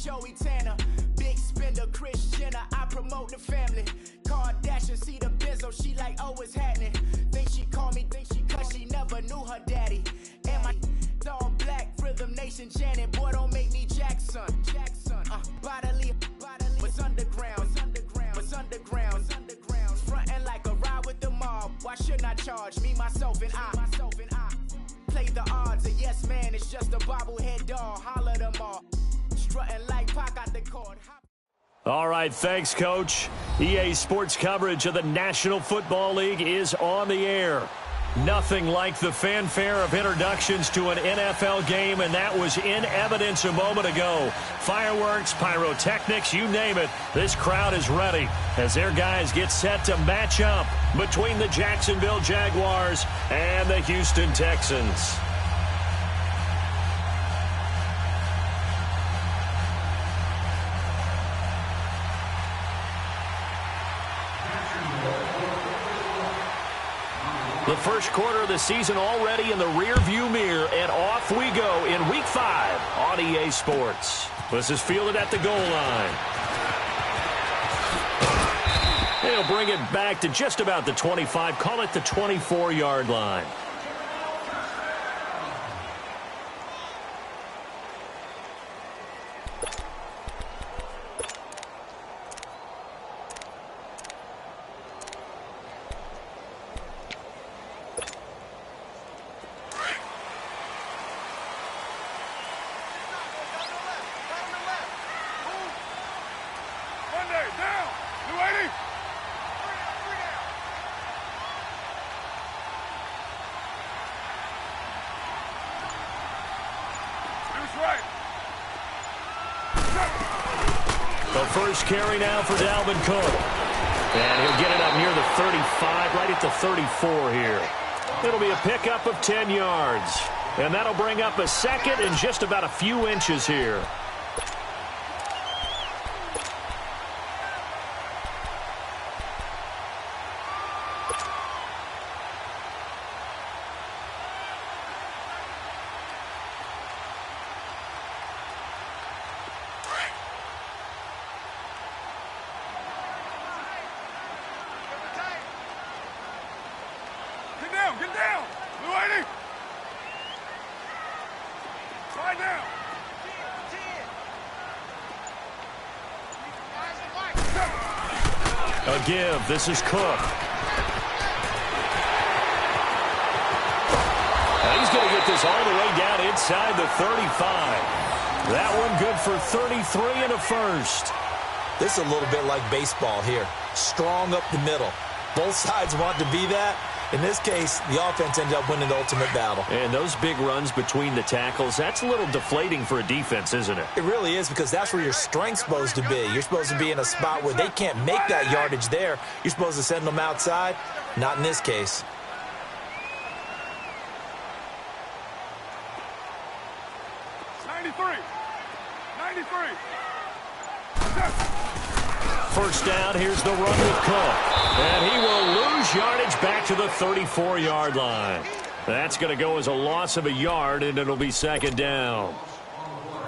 Joey Tanner. Big spender, Kris Jenner, I promote the family. Kardashian, see the Benzo, she like, oh, it's happening. Think she called me, cause she never knew her daddy. And my all black, Rhythm Nation, Janet, boy, don't make me Jackson. Bodily, was underground. Frontin' like a ride with the mob. Why shouldn't I charge me, myself, and I? Play the odds, a yes man, it's just a bobblehead doll. Holler them all. Strutting like Pac out the court. All right, thanks, Coach. EA Sports coverage of the National Football League is on the air. Nothing like the fanfare of introductions to an NFL game, and that was in evidence a moment ago. Fireworks, pyrotechnics, you name it. This crowd is ready as their guys get set to match up between the Jacksonville Jaguars and the Houston Texans. The first quarter of the season already in the rearview mirror, and off we go in Week 5 on EA Sports. This is fielded at the goal line. They'll bring it back to just about the 25, call it the 24-yard line. First carry now for Dalvin Cook. And he'll get it up near the 35, right at the 34 here. It'll be a pickup of 10 yards. And that'll bring up a second and just about a few inches here. Get down! Blue 80! Slide down! A give. This is Cook. And he's going to get this all the way down inside the 35. That one good for 33 and a first. This is a little bit like baseball here. Strong up the middle. Both sides want to be that. In this case, the offense ended up winning the ultimate battle. And those big runs between the tackles, that's a little deflating for a defense, isn't it? It really is, because that's where your strength's supposed to be. You're supposed to be in a spot where they can't make that yardage there. You're supposed to send them outside. Not in this case. First down, here's the run with Cook. And he will lose yardage back to the 34-yard line. That's going to go as a loss of a yard, and it'll be second down.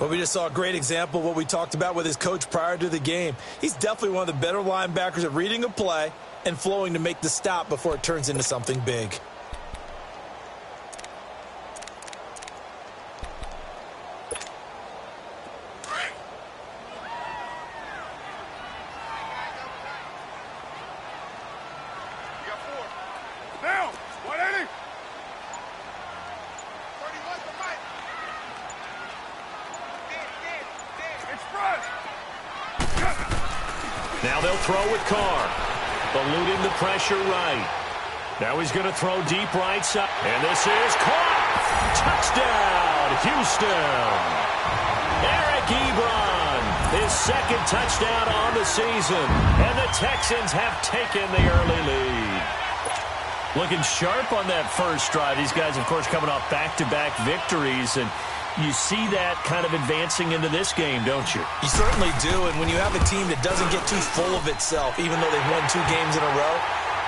Well, we just saw a great example of what we talked about with his coach prior to the game. He's definitely one of the better linebackers at reading a play and flowing to make the stop before it turns into something big. Now they'll throw with Carr. Eluding the pressure right. Now he's going to throw deep right side. And this is caught. Touchdown, Houston. Eric Ebron, his second touchdown on the season. And the Texans have taken the early lead. Looking sharp on that first drive. These guys, of course, coming off back-to-back victories. And you see that kind of advancing into this game, don't you? You certainly do, and when you have a team that doesn't get too full of itself, even though they've won 2 games in a row,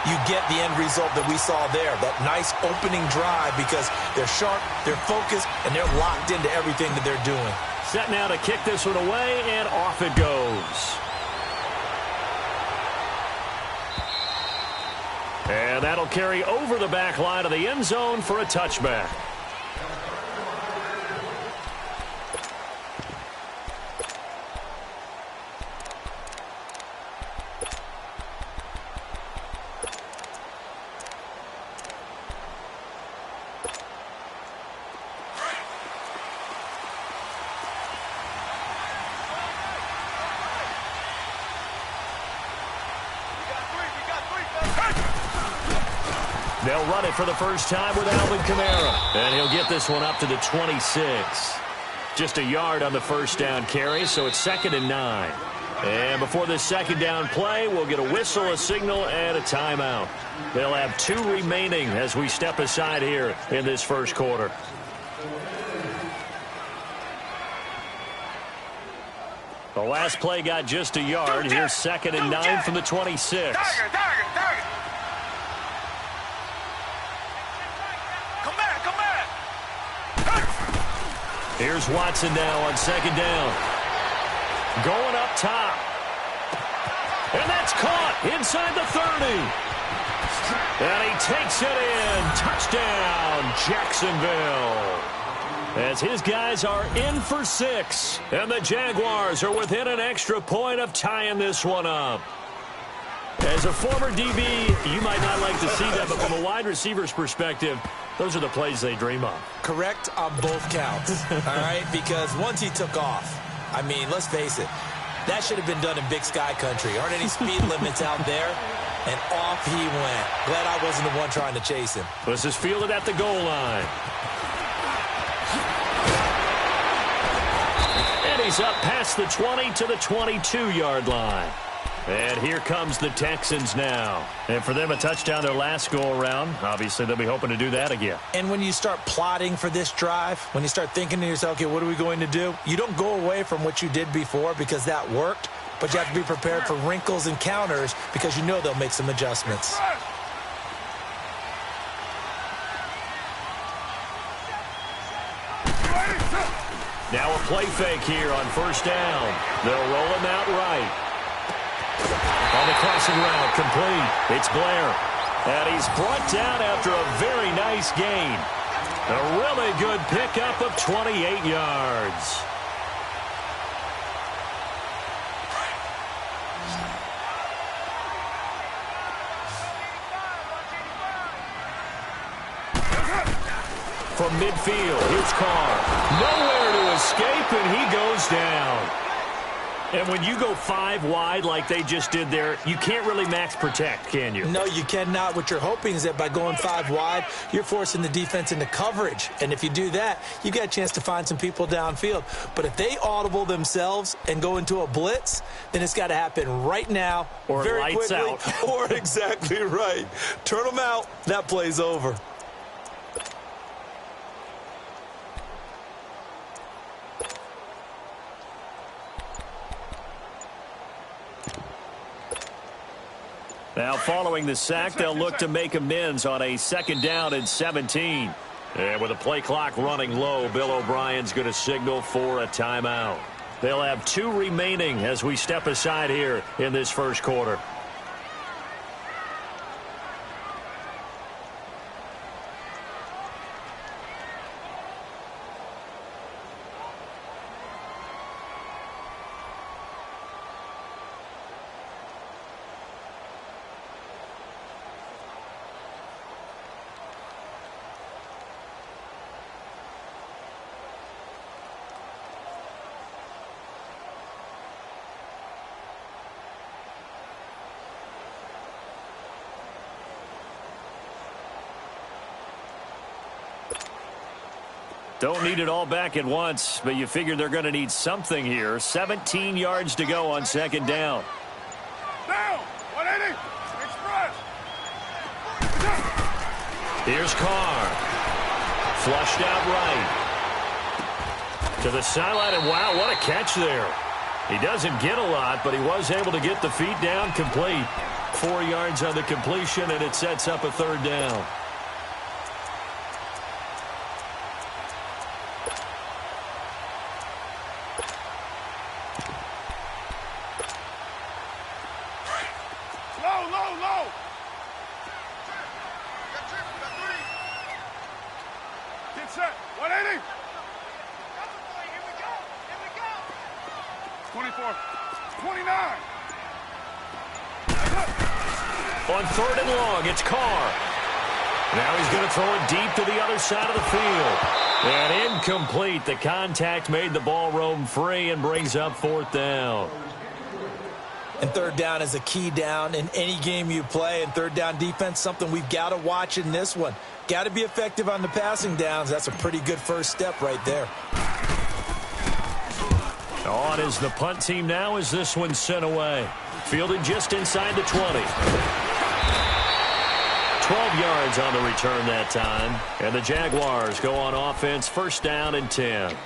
you get the end result that we saw there, that nice opening drive, because they're sharp, they're focused, and they're locked into everything that they're doing. set now to kick this one away, and off it goes. And that'll carry over the back line of the end zone for a touchback. They'll run it for the first time with Alvin Kamara. And he'll get this one up to the 26. Just a yard on the first down carry, so it's 2nd and 9. And before this second down play, we'll get a whistle, a signal, and a timeout. They'll have 2 remaining as we step aside here in this first quarter. The last play got just a yard. Here's 2nd and 9 from the 26. Here's Watson now on 2nd down. Going up top. And that's caught inside the 30. And he takes it in. Touchdown, Jacksonville. As his guys are in for 6. And the Jaguars are within an extra point of tying this one up. As a former DB, you might not like to see that, but from a wide receiver's perspective, those are the plays they dream of. Correct on both counts, all right? Because once he took off, I mean, let's face it, that should have been done in Big Sky Country. Aren't any speed limits out there? And off he went. Glad I wasn't the one trying to chase him. This is fielded at the goal line. And he's up past the 20 to the 22-yard line. And here comes the Texans now. And for them, a touchdown their last go-around. Obviously, they'll be hoping to do that again. And when you start plotting for this drive, when you start thinking to yourself, okay, what are we going to do? You don't go away from what you did before because that worked, but you have to be prepared for wrinkles and counters because you know they'll make some adjustments. Now a play fake here on first down. They'll roll him out right. On the crossing route, complete. It's Blair. And he's brought down after a very nice gain. A really good pickup of 28 yards. From midfield, here's Carr. Nowhere to escape, and he goes down. And when you go 5 wide like they just did there, you can't really max protect, can you? No, you cannot. What you're hoping is that by going 5 wide, you're forcing the defense into coverage. And if you do that, you got a chance to find some people downfield. But if they audible themselves and go into a blitz, then it's got to happen right now, or very lights quickly, out. Or exactly right. Turn them out. That play's over. Now, following the sack, they'll look to make amends on a 2nd down and 17. And with the play clock running low, Bill O'Brien's going to signal for a timeout. They'll have 2 remaining as we step aside here in this first quarter. Don't need it all back at once, but you figure they're going to need something here. 17 yards to go on 2nd down. Down! 180! Express! Here's Carr. Flushed out right. To the sideline, and wow, what a catch there. He doesn't get a lot, but he was able to get the feet down complete. 4 yards on the completion, and it sets up a 3rd down. 24. 29. On 3rd and long, it's Carr. Now he's going to throw it deep to the other side of the field. And incomplete. The contact made the ball roam free and brings up 4th down. And 3rd down is a key down in any game you play. And 3rd down defense, something we've got to watch in this one. Got to be effective on the passing downs. That's a pretty good first step right there. On is the punt team now as this one's sent away. Fielded just inside the 20. 12 yards on the return that time. And the Jaguars go on offense, 1st down and 10.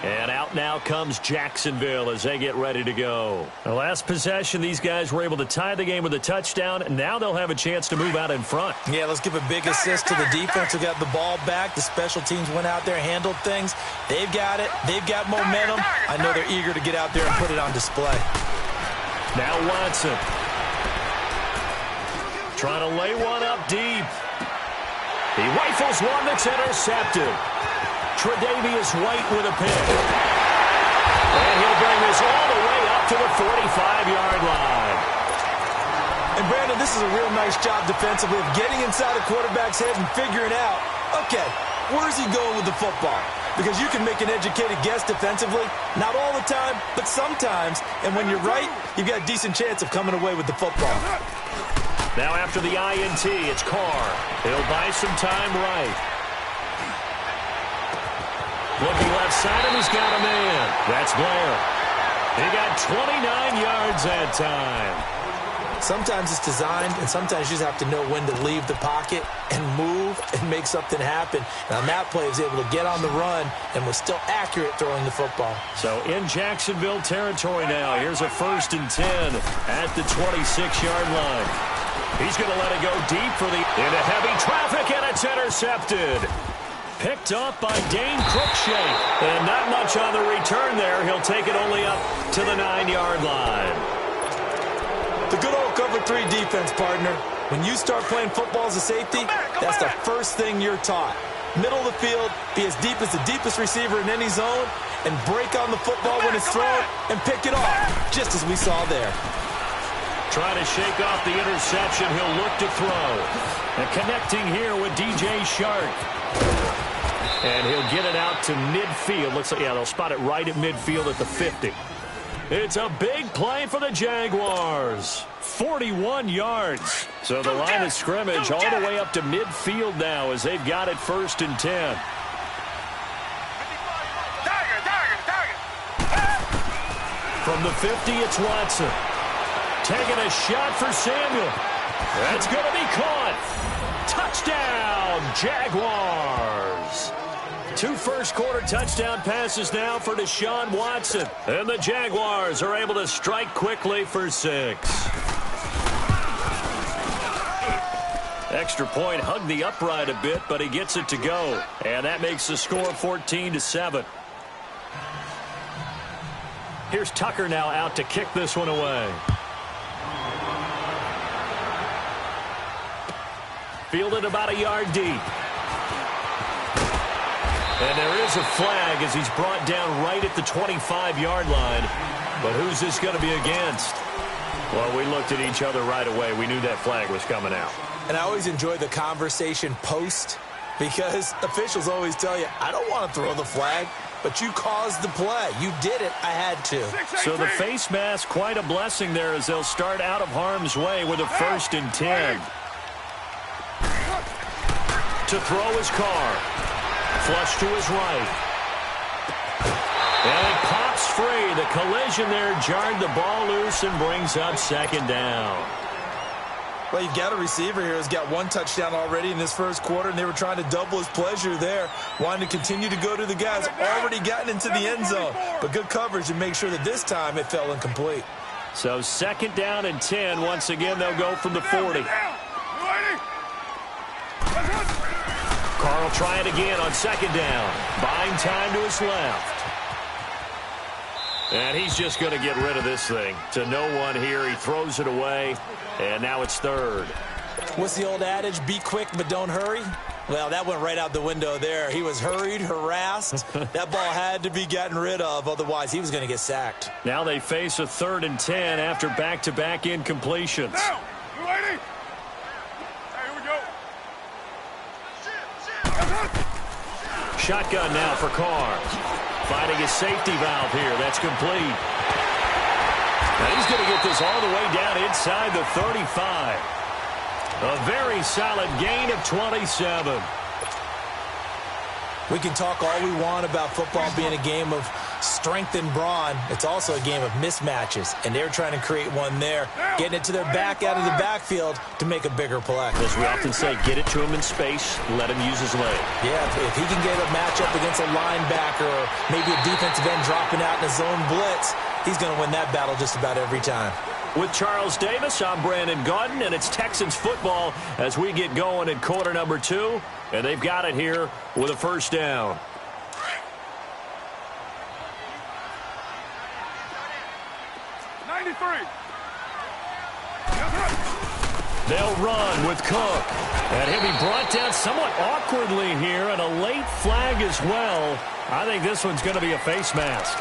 And out now comes Jacksonville as they get ready to go. The last possession, these guys were able to tie the game with a touchdown, and now they'll have a chance to move out in front. Yeah, let's give a big assist to the defense who got the ball back. The special teams went out there, handled things. They've got it. They've got momentum. I know they're eager to get out there and put it on display. Now Watson. Trying to lay one up deep. He rifles one that's intercepted. Tre'Davious White with a pick. And he'll bring this all the way up to the 45-yard line. And, Brandon, this is a real nice job defensively of getting inside a quarterback's head and figuring out, okay, where's he going with the football? Because you can make an educated guess defensively. Not all the time, but sometimes. And when you're right, you've got a decent chance of coming away with the football. Now after the INT, it's Carr. He'll buy some time right. Looking left side, and he's got a man. That's Blair. He got 29 yards that time. Sometimes it's designed, and sometimes you just have to know when to leave the pocket and move and make something happen. And on that play, he was able to get on the run and was still accurate throwing the football. So in Jacksonville territory now, here's a 1st and 10 at the 26-yard line. He's going to let it go deep for the into heavy traffic, and it's intercepted. Picked up by Dane Cruikshank. And not much on the return there. He'll take it only up to the 9-yard line. The good old cover 3 defense, partner. When you start playing football as a safety, that's the first thing you're taught. Middle of the field, be as deep as the deepest receiver in any zone, and break on the football when it's thrown and pick it off, just as we saw there. Trying to shake off the interception. He'll look to throw. And connecting here with DJ Shark. And he'll get it out to midfield. Looks like, yeah, they'll spot it right at midfield at the 50. It's a big play for the Jaguars. 41 yards. So the line of scrimmage all the way up to midfield now as they've got it 1st and 10. From the 50, it's Watson. Taking a shot for Samuel. That's going to be caught. Touchdown, Jaguars. 2 first-quarter touchdown passes now for Deshaun Watson. And the Jaguars are able to strike quickly for 6. Extra point hugged the upright a bit, but he gets it to go. And that makes the score 14-7. Here's Tucker now out to kick this one away. Fielded about a yard deep. And there is a flag as he's brought down right at the 25-yard line. But who's this going to be against? Well, we looked at each other right away. We knew that flag was coming out. And I always enjoy the conversation post because officials always tell you, I don't want to throw the flag, but you caused the play. You did it. I had to. So the face mask, quite a blessing there as they'll start out of harm's way with a 1st and 10. To throw his Carr. Flush to his right. And it pops free. The collision there jarred the ball loose and brings up 2nd down. Well, you've got a receiver here who's got 1 touchdown already in this first quarter, and they were trying to double his pleasure there, wanting to continue to go to the guys already gotten into the end zone. But good coverage to make sure that this time it fell incomplete. So 2nd down and 10. Once again, they'll go from the 40. Carl try it again on 2nd down. Buying time to his left. And he's just going to get rid of this thing. To no one here. He throws it away. And now it's 3rd. What's the old adage? Be quick, but don't hurry. Well, that went right out the window there. He was hurried, harassed. That ball had to be gotten rid of, otherwise he was going to get sacked. Now they face a 3rd and 10 after back-to-back incompletions. Down! You ready? Hey, here we go. Shotgun now for Carr. Finding his safety valve here. That's complete. And he's going to get this all the way down inside the 35. A very solid gain of 27. We can talk all we want about football being a game of strength and brawn. It's also a game of mismatches, and they're trying to create one there, getting it to their back out of the backfield to make a bigger play. As we often say, get it to him in space, let him use his leg. Yeah, if he can get a matchup against a linebacker or maybe a defensive end dropping out in a zone blitz, he's going to win that battle just about every time. With Charles Davis, I'm Brandon Gaudin, and it's Texans football as we get going in quarter number 2. And they've got it here with a first down. They'll run with Cook. And he'll be brought down somewhat awkwardly here, and a late flag as well. I think this one's going to be a face mask.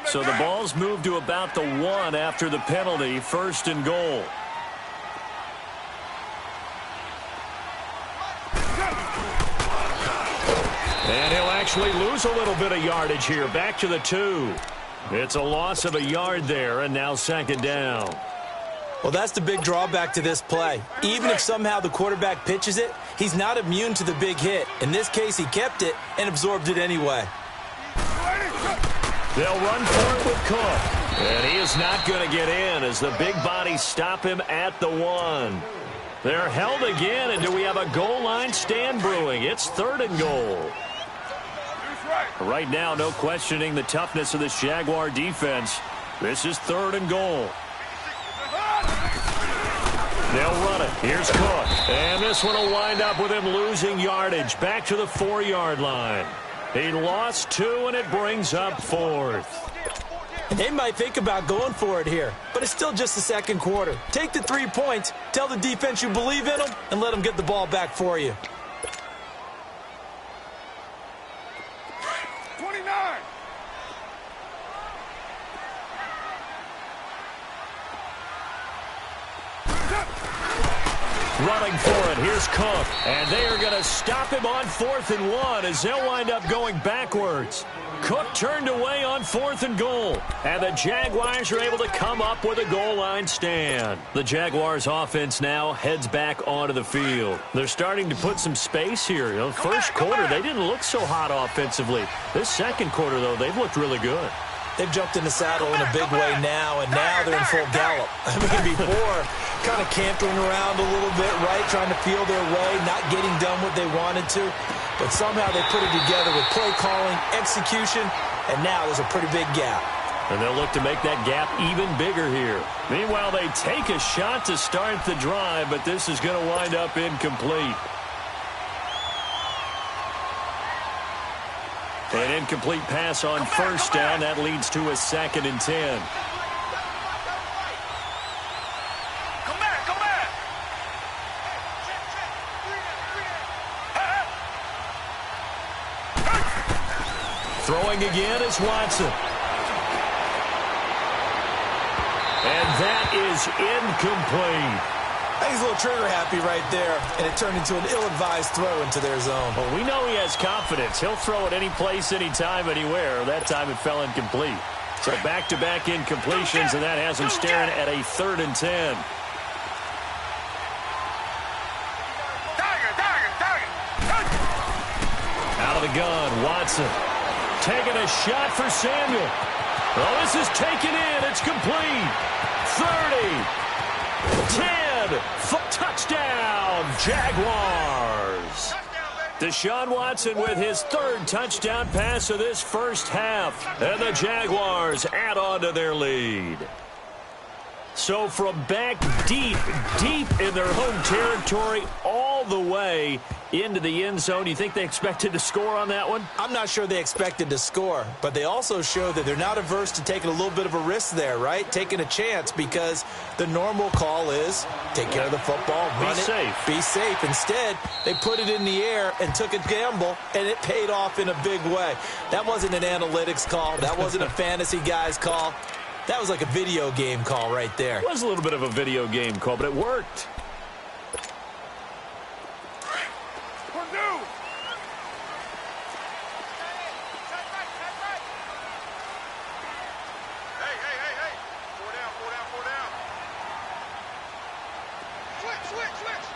So the ball's moved to about the 1 after the penalty, 1st and goal. And he'll actually lose a little bit of yardage here, back to the 2. It's a loss of a yard there, and now 2nd down. Well, that's the big drawback to this play. Even if somehow the quarterback pitches it, he's not immune to the big hit. In this case, he kept it and absorbed it anyway. They'll run for it with Cook. And he is not going to get in as the big bodies stop him at the 1. They're held again, and do we have a goal line stand brewing? It's 3rd and goal. Right now, no questioning the toughness of this Jaguar defense. This is 3rd and goal. They'll run it. Here's Cook. And this one will wind up with him losing yardage back to the 4-yard line. He lost 2, and it brings up 4th. They might think about going for it here, but it's still just the 2nd quarter. Take the 3 points, tell the defense you believe in them, and let them get the ball back for you. 29. Running for it. Here's Cook. And they are going to stop him on 4th and 1 as they'll wind up going backwards. Cook turned away on 4th and goal. And the Jaguars are able to come up with a goal line stand. The Jaguars offense now heads back onto the field. They're starting to put some space here. You know, first quarter, they didn't look so hot offensively. This 2nd quarter, though, they've looked really good. They've jumped in the saddle in a big way now, and now they're in full gallop. I mean, before, kind of cantering around a little bit, right, trying to feel their way, not getting done what they wanted to. But somehow they put it together with play calling, execution, and now there's a pretty big gap. And they'll look to make that gap even bigger here. Meanwhile, they take a shot to start the drive, but this is going to wind up incomplete. An incomplete pass on 1st down. That leads to a 2nd and 10. Throwing again is Watson. And that is incomplete. I think he's a little trigger happy right there, and it turned into an ill-advised throw into their zone. Well, we know he has confidence. He'll throw it any place, anytime, anywhere. That time it fell incomplete. So back-to-back incompletions, and that has him staring at a 3rd and 10. Out of the gun, Watson. Taking a shot for Samuel. Oh, this is taken in. It's complete. 30. 10. Touchdown, Jaguars. Deshaun Watson with his 3rd touchdown pass of this first half. And the Jaguars add on to their lead. So from back deep in their home territory all the way into the end zone, you think they expected to score on that one? I'm not sure they expected to score, but they also show that they're not averse to taking a little bit of a risk there, right? Taking a chance, because the normal call is take care of the football, run it, be safe. Instead, they put it in the air and took a gamble, and it paid off in a big way. That wasn't an analytics call. That wasn't a fantasy guy's call. That was like a video game call right there. It was a little bit of a video game call, but it worked. Switch.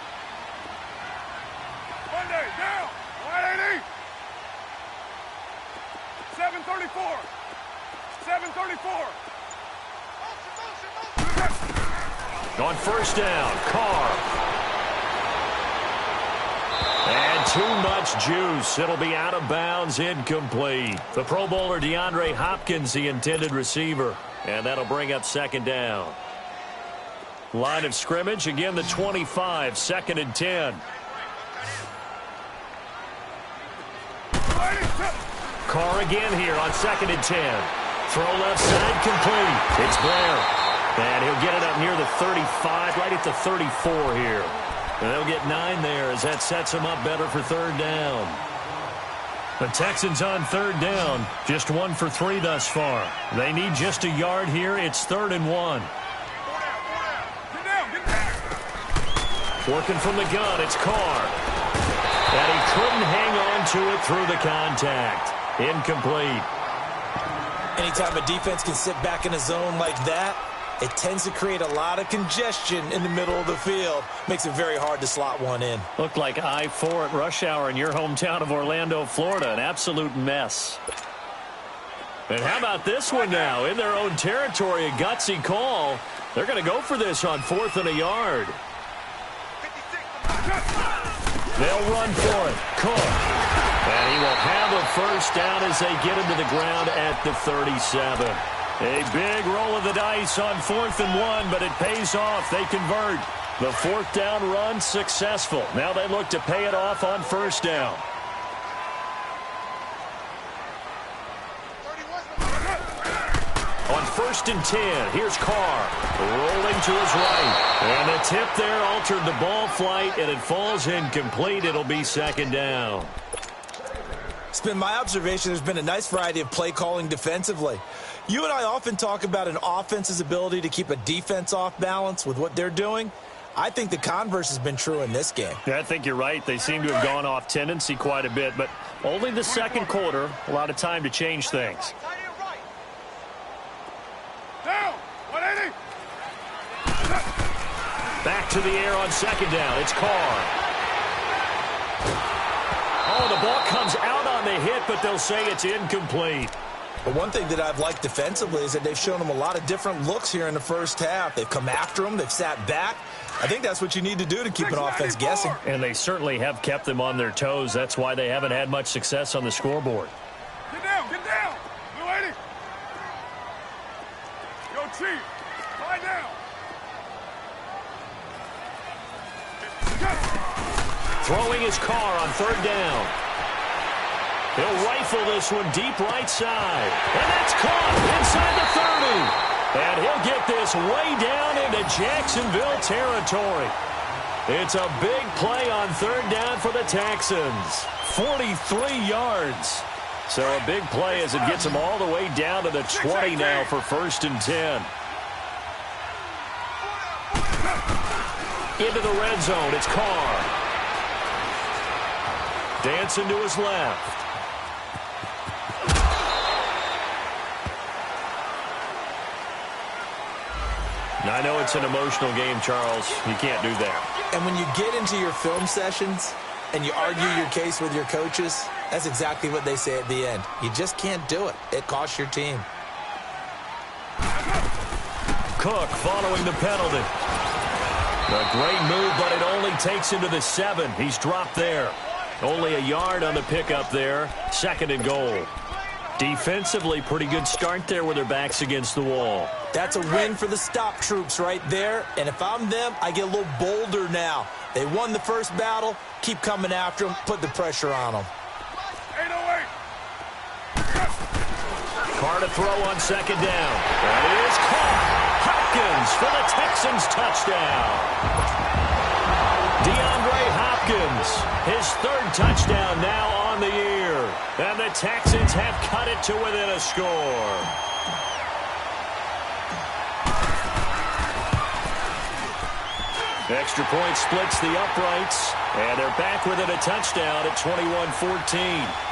Monday, down. 180. 734. 734. On first down, Carr. And too much juice. It'll be out of bounds, incomplete. The Pro Bowler DeAndre Hopkins, the intended receiver. And that'll bring up second down. Line of scrimmage, again the 25, 2nd and 10. Carr again here on 2nd and 10. Throw left side, complete. It's Blair. And he'll get it up near the 35, right at the 34 here. And they'll get 9 there as that sets him up better for 3rd down. The Texans on 3rd down, just 1 for 3 thus far. They need just a yard here. It's 3rd and 1. Working from the gun, it's Carr. And he couldn't hang on to it through the contact. Incomplete. Anytime a defense can sit back in a zone like that, it tends to create a lot of congestion in the middle of the field. Makes it very hard to slot one in. Looked like I-4 at rush hour in your hometown of Orlando, Florida. An absolute mess. And how about this one now? In their own territory, a gutsy call. They're going to go for this on 4th and a yard. They'll run for it. Cook. And he will have a first down as they get him to the ground at the 37. A big roll of the dice on 4th and 1, but it pays off. They convert. The 4th down run successful. Now they look to pay it off on 1st down. On 1st and 10, here's Carr. Rolling to his right. And the tip there altered the ball flight, and it falls incomplete. It'll be 2nd down. It's been my observation there's been a nice variety of play calling defensively. You and I often talk about an offense's ability to keep a defense off balance with what they're doing. I think the converse has been true in this game. Yeah, I think you're right. They seem to have gone off tendency quite a bit, but only the 2nd quarter, a lot of time to change things. Down. 180. Back to the air on 2nd down. It's Carr. Oh, the ball comes out on the hit, but they'll say it's incomplete. But one thing that I've liked defensively is that they've shown them a lot of different looks here in the first half. They've come after them. They've sat back. I think that's what you need to do to keep an offense guessing. And they certainly have kept them on their toes. That's why they haven't had much success on the scoreboard. Get down. Blue 80. Go Chief. Lie down. Throwing his Carr on 3rd down. He'll rifle this one deep right side. And that's caught inside the 30. And he'll get this way down into Jacksonville territory. It's a big play on 3rd down for the Texans. 43 yards. So a big play as it gets them all the way down to the 20 now for 1st and 10. Into the red zone, it's Carr. Dancing to his left. I know it's an emotional game, Charles. You can't do that. And when you get into your film sessions and you argue your case with your coaches, that's exactly what they say at the end. You just can't do it. It costs your team. Cook following the penalty. A great move, but it only takes him to the 7. He's dropped there. Only a yard on the pickup there. 2nd and goal. Defensively, pretty good start there with their backs against the wall. That's a win for the stop troops right there. And if I'm them, I get a little bolder now. They won the first battle. Keep coming after them. Put the pressure on them. 808. Carr to throw on second down. That is caught. Hopkins for the Texans touchdown. DeAndre Hopkins, his third touchdown now on the year. And the Texans have cut it to within a score. Extra point splits the uprights, and they're back within a touchdown at 21-14.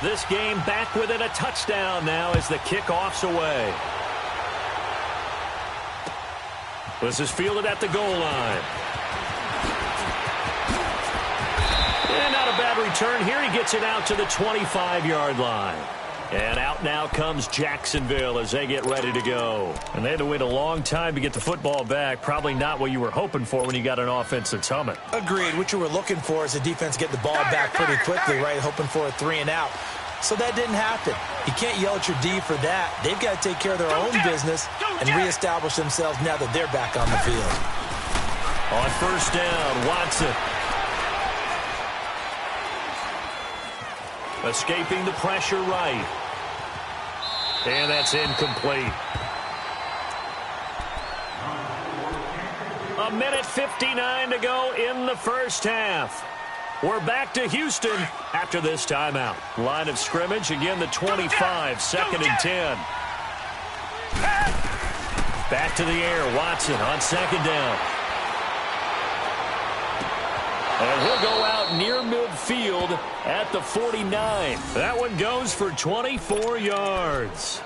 This game back within a touchdown now as the kickoff's away. This is fielded at the goal line. And not a bad return here. He gets it out to the 25-yard line. And out now comes Jacksonville as they get ready to go. And they had to wait a long time to get the football back. Probably not what you were hoping for when you got an offense that's humming. Agreed. What you were looking for is the defense get the ball back pretty quickly, right? Hoping for a 3 and out. So that didn't happen. You can't yell at your D for that. They've got to take care of their own business and reestablish themselves now that they're back on the field. On first down, Watson. Escaping the pressure right. And that's incomplete. A minute 59 to go in the first half. We're back to Houston after this timeout. Line of scrimmage, again the 25, second and 10. Back to the air, Watson on second down. And he'll go out near midfield at the 49. That one goes for 24 yards.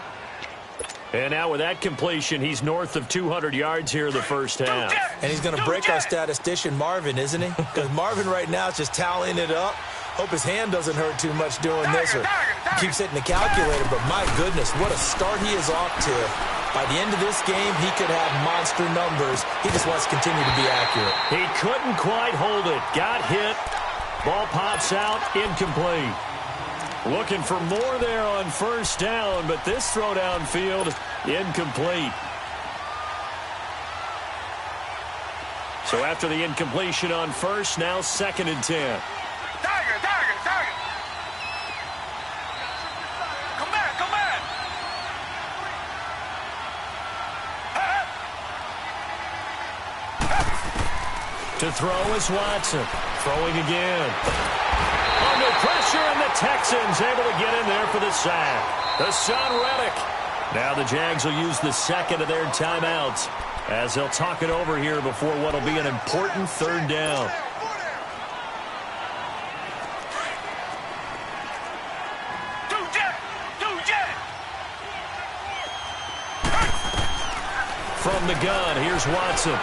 And now with that completion, he's north of 200 yards here in the first half. And he's going to break our statistician, Marvin, isn't he? Because Marvin right now is just tallying it up. Hope his hand doesn't hurt too much doing this or keeps hitting the calculator. But my goodness, what a start he is off to. By the end of this game, he could have monster numbers. He just wants to continue to be accurate. He couldn't quite hold it. Got hit. Ball pops out. Incomplete. Looking for more there on first down, but this throw downfield, incomplete. So after the incompletion on first, now second and 10. Tiger. Come back. To throw is Watson. Throwing again. Under pressure, and the Texans able to get in there for the sack. The Son Reddick. Now the Jags will use the second of their timeouts as they'll talk it over here before what will be an important third down. From the gun, here's Watson.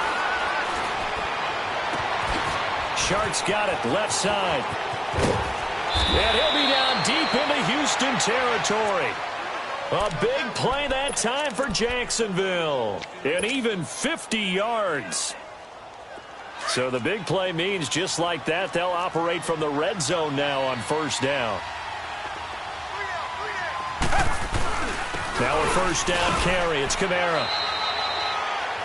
Sharks got it, left side. And he'll be down deep into Houston territory. A big play that time for Jacksonville. And even 50 yards. So the big play means just like that, they'll operate from the red zone now on first down. Now a first down carry. It's Kamara.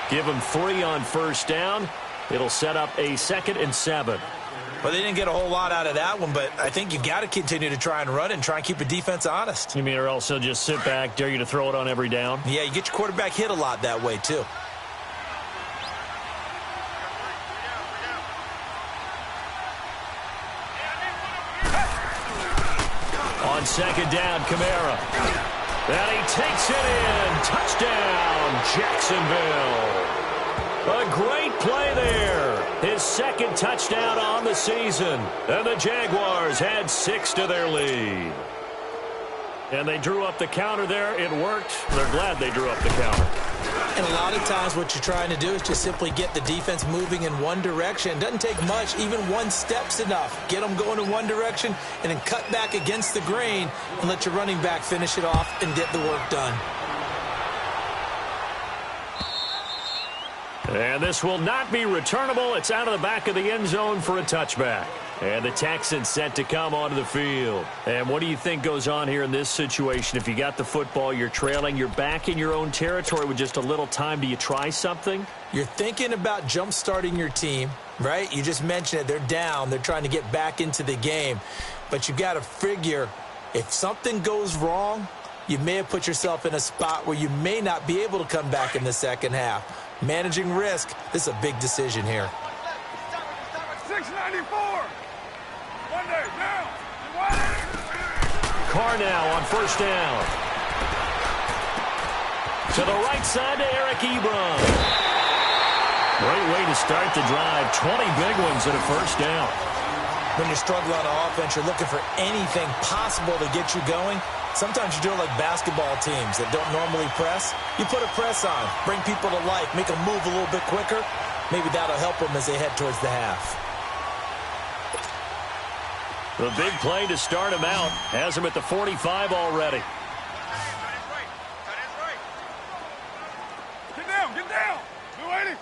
Give him 3 on first down. It'll set up a 2nd and 7. Well, they didn't get a whole lot out of that one, but I think you got to continue to try and run and try and keep the defense honest. You mean or else they'll just sit back, dare you to throw it on every down? Yeah, you get your quarterback hit a lot that way, too. On second down, Kamara. And he takes it in. Touchdown, Jacksonville. A great play there. His 2nd touchdown on the season. And the Jaguars had 6 to their lead. And they drew up the counter there. It worked. They're glad they drew up the counter. And a lot of times what you're trying to do is just simply get the defense moving in one direction. It doesn't take much. Even one step's enough. Get them going in one direction and then cut back against the grain and let your running back finish it off and get the work done. And this will not be returnable. It's out of the back of the end zone for a touchback. And the Texans set to come onto the field. And what do you think goes on here in this situation? If you got the football, you're trailing, you're back in your own territory with just a little time. Do you try something? You're thinking about jump-starting your team, right? You just mentioned it. They're down. They're trying to get back into the game. But you got to figure if something goes wrong, you may have put yourself in a spot where you may not be able to come back in the second half. Managing risk, this is a big decision here. 694. Monday, down. Carr now on first down. To the right side to Eric Ebron. Great way to start the drive. 20 big ones and a first down. When you're struggling on offense, you're looking for anything possible to get you going. Sometimes you do it like basketball teams that don't normally press. You put a press on, bring people to life, make them move a little bit quicker. Maybe that'll help them as they head towards the half. The big play to start him out has him at the 45 already. Get down. 280.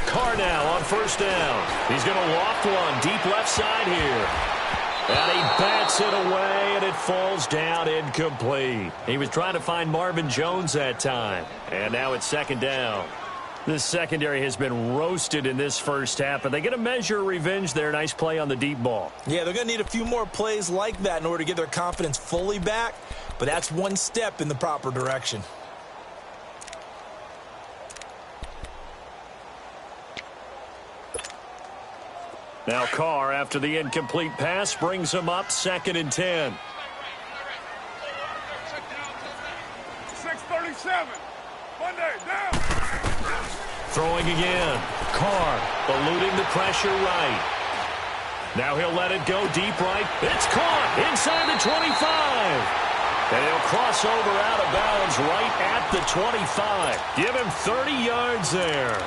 Carr now on first down. He's going to loft one deep left side here. And he bats it away, and it falls down incomplete. He was trying to find Marvin Jones that time. And now it's second down. This secondary has been roasted in this first half, but they get a measure of revenge there. Nice play on the deep ball. Yeah, they're going to need a few more plays like that in order to get their confidence fully back, but that's one step in the proper direction. Now Carr, after the incomplete pass, brings him up 2nd and 10. 637. Monday, down. Throwing again. Carr eluding the pressure right. Now he'll let it go deep right. It's caught inside the 25. And he'll cross over out of bounds right at the 25. Give him 30 yards there.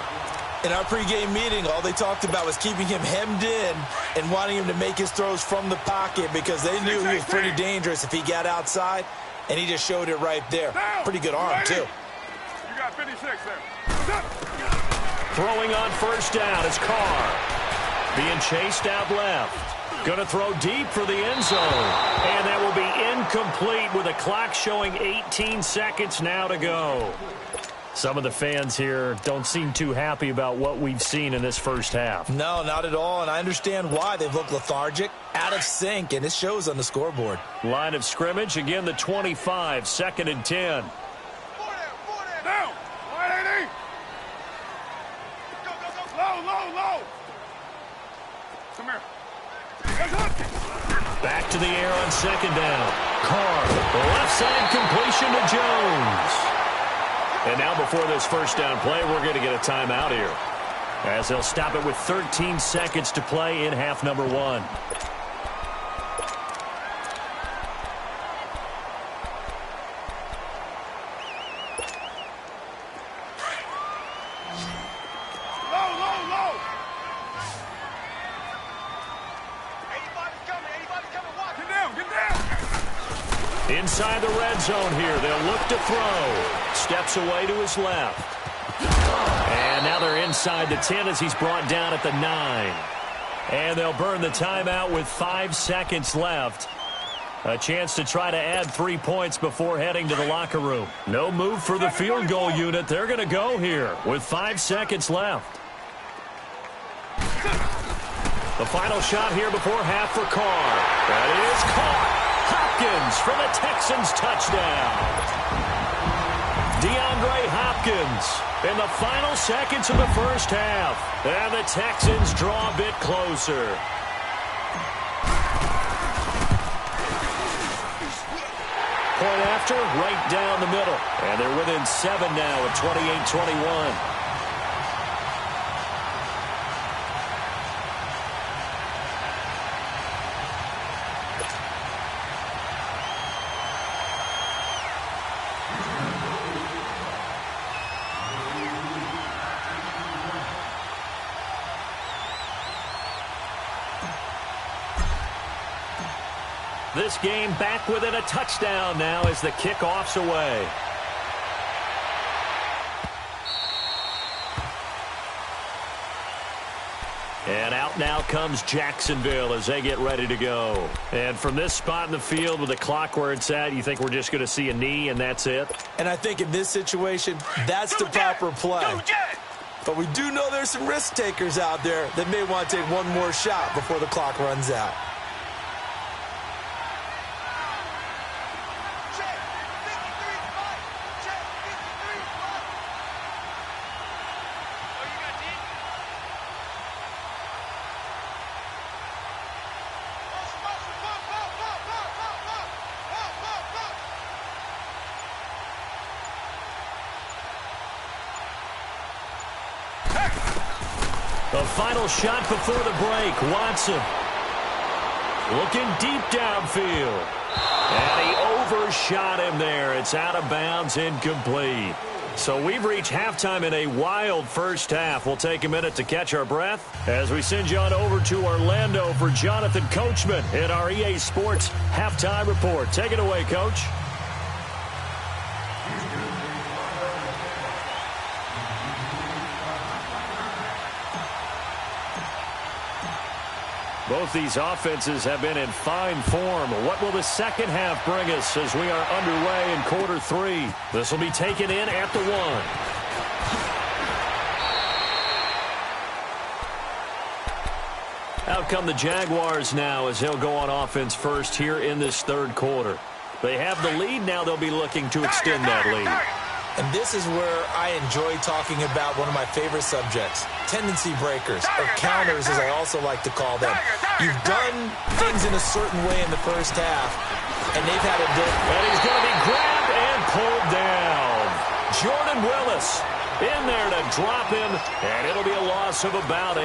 In our pregame meeting, all they talked about was keeping him hemmed in and wanting him to make his throws from the pocket because they knew he was pretty dangerous if he got outside, and he just showed it right there. Pretty good arm, too. You got 56 there. Throwing on first down is Carr. Being chased out left. Going to throw deep for the end zone. And that will be incomplete with the clock showing 18 seconds now to go. Some of the fans here don't seem too happy about what we've seen in this first half. No, not at all, and I understand why. They've looked lethargic, out of sync, and it shows on the scoreboard. Line of scrimmage, again the 25, 2nd and 10. Down. 180. Low. Come here. Back to the air on 2nd down. Carr, left side completion to Jones. And now before this first down play, we're going to get a timeout here, as they'll stop it with 13 seconds to play in half number 1. Low. 85's coming. Watch. Get down. Inside the red zone here, they'll look to throw. Steps away to his left. And now they're inside the 10 as he's brought down at the 9. And they'll burn the timeout with 5 seconds left. A chance to try to add 3 points before heading to the locker room. No move for the field goal unit. They're going to go here with 5 seconds left. The final shot here before half for Carr. That is caught. Hopkins for the Texans touchdown. DeAndre Hopkins in the final seconds of the first half. And the Texans draw a bit closer. Point after, right down the middle. And they're within 7 now at 28-21. This game back within a touchdown now as the kickoff's away. And out now comes Jacksonville as they get ready to go. And from this spot in the field with the clock where it's at, you think we're just going to see a knee and that's it? And I think in this situation, that's the proper play. But we do know there's some risk takers out there that may want to take one more shot before the clock runs out. The final shot before the break. Watson looking deep downfield. And he overshot him there. It's out of bounds, incomplete. So we've reached halftime in a wild first half. We'll take a minute to catch our breath as we send you on over to Orlando for Jonathan Coachman in our EA Sports Halftime Report. Take it away, Coach. Both these offenses have been in fine form. What will the second half bring us as we are underway in quarter three? This will be taken in at the 1. Out come the Jaguars now as they'll go on offense first here in this third quarter. They have the lead. Now they'll be looking to extend that lead. And this is where I enjoy talking about one of my favorite subjects, tendency breakers, or counters as I also like to call them. You've done things in a certain way in the first half, and they've had a good... And he's going to be grabbed and pulled down. Jordan Willis in there to drop him, and it'll be a loss of about 8.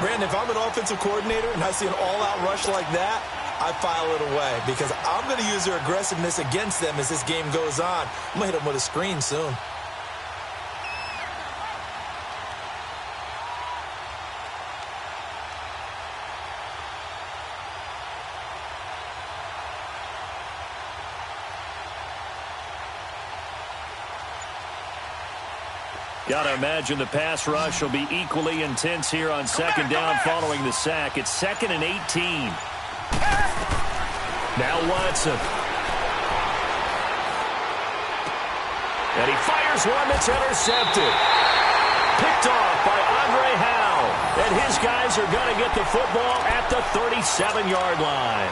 Brandon, if I'm an offensive coordinator and I see an all-out rush like that, I file it away because I'm going to use their aggressiveness against them as this game goes on. I'm going to hit them with a screen soon. Got to imagine the pass rush will be equally intense here on second down following the sack. It's 2nd and 18. Now Watson. And he fires one that's intercepted. Picked off by Andre Howe. And his guys are going to get the football at the 37-yard line.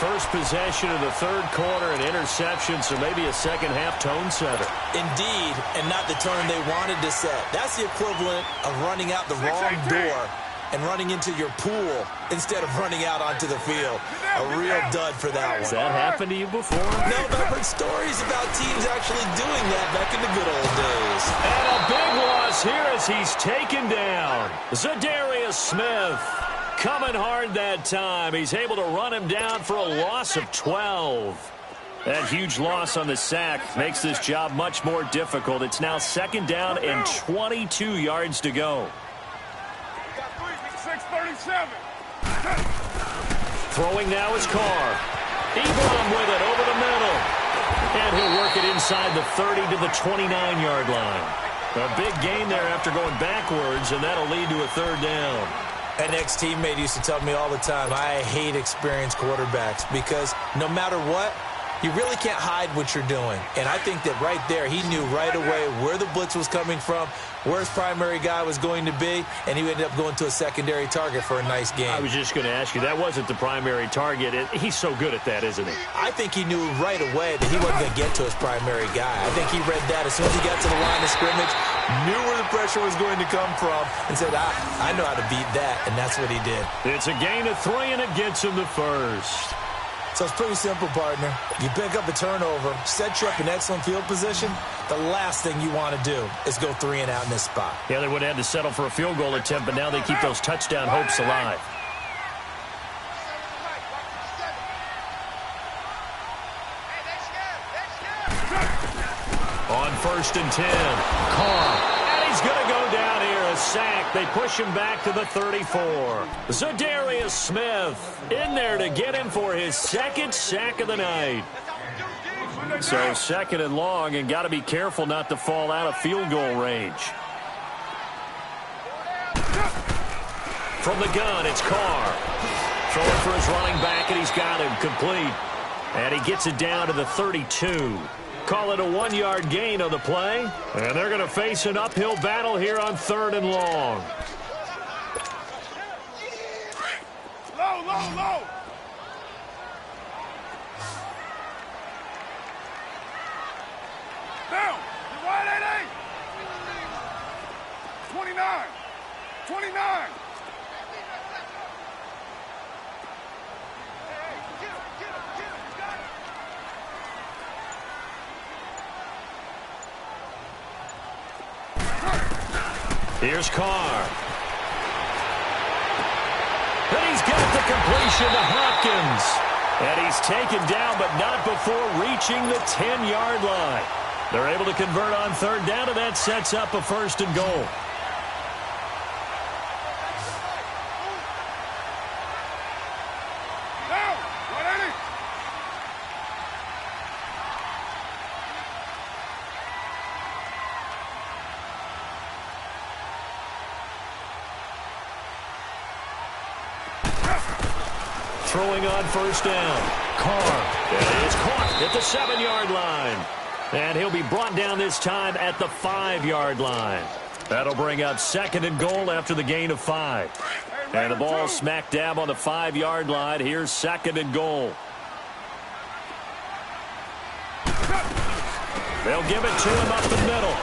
First possession of the third quarter, an interception, so maybe a second-half tone setter. Indeed, and not the tone they wanted to set. That's the equivalent of running out the wrong door and running into your pool instead of running out onto the field. A real dud for that one. Has that happened to you before? No, but I've heard stories about teams actually doing that back in the good old days. And a big loss here as he's taken down. Zadarius Smith coming hard that time. He's able to run him down for a loss of 12. That huge loss on the sack makes this job much more difficult. It's now second down and 22 yards to go. 6:37. Throwing now is Carr. Ebron with it over the middle. And he'll work it inside the 30 to the 29-yard line. A big gain there after going backwards, and that'll lead to a third down. An ex-teammate used to tell me all the time, I hate experienced quarterbacks because no matter what, you really can't hide what you're doing. And I think that right there, he knew right away where the blitz was coming from, where his primary guy was going to be, and he ended up going to a secondary target for a nice game. I was just going to ask you, that wasn't the primary target. He's so good at that, isn't he? I think he knew right away that he wasn't going to get to his primary guy. I think he read that as soon as he got to the line of scrimmage, knew where the pressure was going to come from, and said, I know how to beat that, and that's what he did. It's a gain of 3, and it gets him the first. So it's pretty simple, partner. You pick up a turnover, set you up in excellent field position. The last thing you want to do is go 3 and out in this spot. Yeah, they would have had to settle for a field goal attempt, but now they keep those touchdown hopes alive. On 1st and 10, Carr. And he's going to go down here as sack. They push him back to the 34. Zadarius Smith in there to get him for his second sack of the night. So second and long, and got to be careful not to fall out of field goal range. From the gun, it's Carr. Throwing for his running back, and he's got him complete. And he gets it down to the 32. Call it a 1-yard gain on the play. And they're going to face an uphill battle here on 3rd and long. Low, low, low. Down. You're wide, 88. 29. 29. Here's Carr. And he's got the completion to Hopkins. And he's taken down, but not before reaching the 10-yard line. They're able to convert on 3rd down, and that sets up a 1st and goal. Throwing on 1st down. Carr. And it's caught at the 7-yard line. And he'll be brought down this time at the 5-yard line. That'll bring up 2nd and goal after the gain of 5. And the ball smack dab on the 5-yard line. Here's 2nd and goal. They'll give it to him up the middle.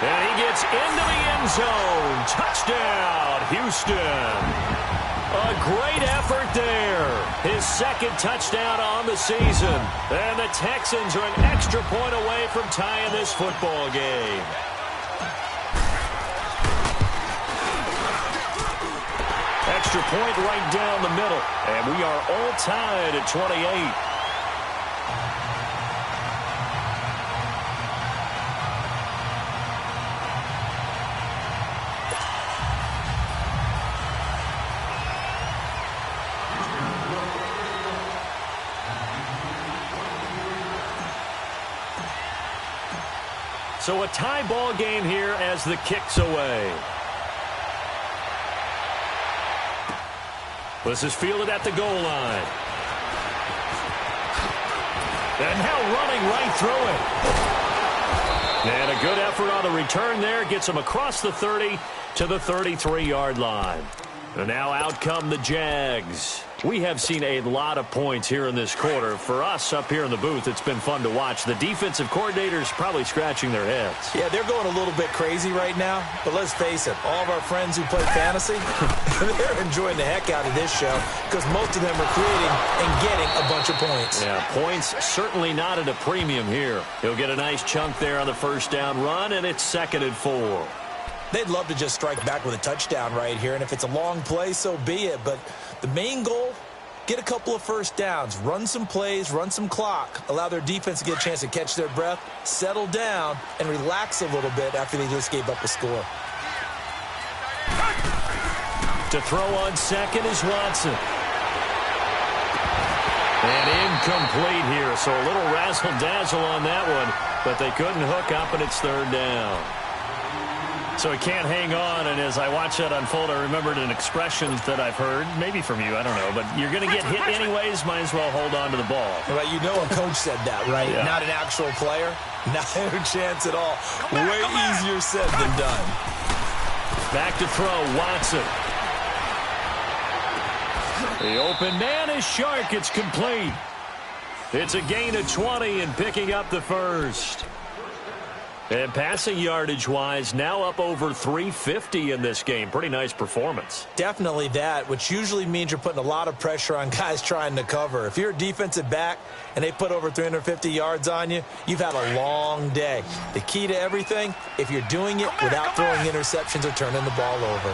And he gets into the end zone. Touchdown, Houston. A great effort there. His 2nd touchdown on the season. And the Texans are an extra point away from tying this football game. Extra point right down the middle. And we are all tied at 28. So a tie ball game here as the kick's away. This is fielded at the goal line. And now running right through it. And a good effort on the return there. Gets him across the 30 to the 33-yard line. And now out come the Jags. We have seen a lot of points here in this quarter. For us up here in the booth, it's been fun to watch. The defensive coordinators probably scratching their heads. Yeah, they're going a little bit crazy right now. But let's face it, all of our friends who play fantasy, they're enjoying the heck out of this show because most of them are creating and getting a bunch of points. Yeah, points certainly not at a premium here. He'll get a nice chunk there on the 1st down run, and it's 2nd and 4. They'd love to just strike back with a touchdown right here, and if it's a long play, so be it. But the main goal, get a couple of 1st downs, run some plays, run some clock, allow their defense to get a chance to catch their breath, settle down, and relax a little bit after they just gave up a score. To throw on 2nd is Watson. And incomplete here, so a little razzle-dazzle on that one, but they couldn't hook up, and it's 3rd down. So he can't hang on, and as I watch that unfold, I remembered an expression that I've heard, maybe from you, I don't know, but you're going to get hit anyways, might as well hold on to the ball. Well, you know a coach said that, right? Yeah. Not an actual player. Not a chance at all. Way easier said than done. Back to throw, Watson. The open man is Shark. It's complete. It's a gain of 20 and picking up the 1st. And passing yardage-wise, now up over 350 in this game. Pretty nice performance. Definitely that, which usually means you're putting a lot of pressure on guys trying to cover. If you're a defensive back and they put over 350 yards on you, you've had a long day. The key to everything, if you're doing it without throwing interceptions or turning the ball over.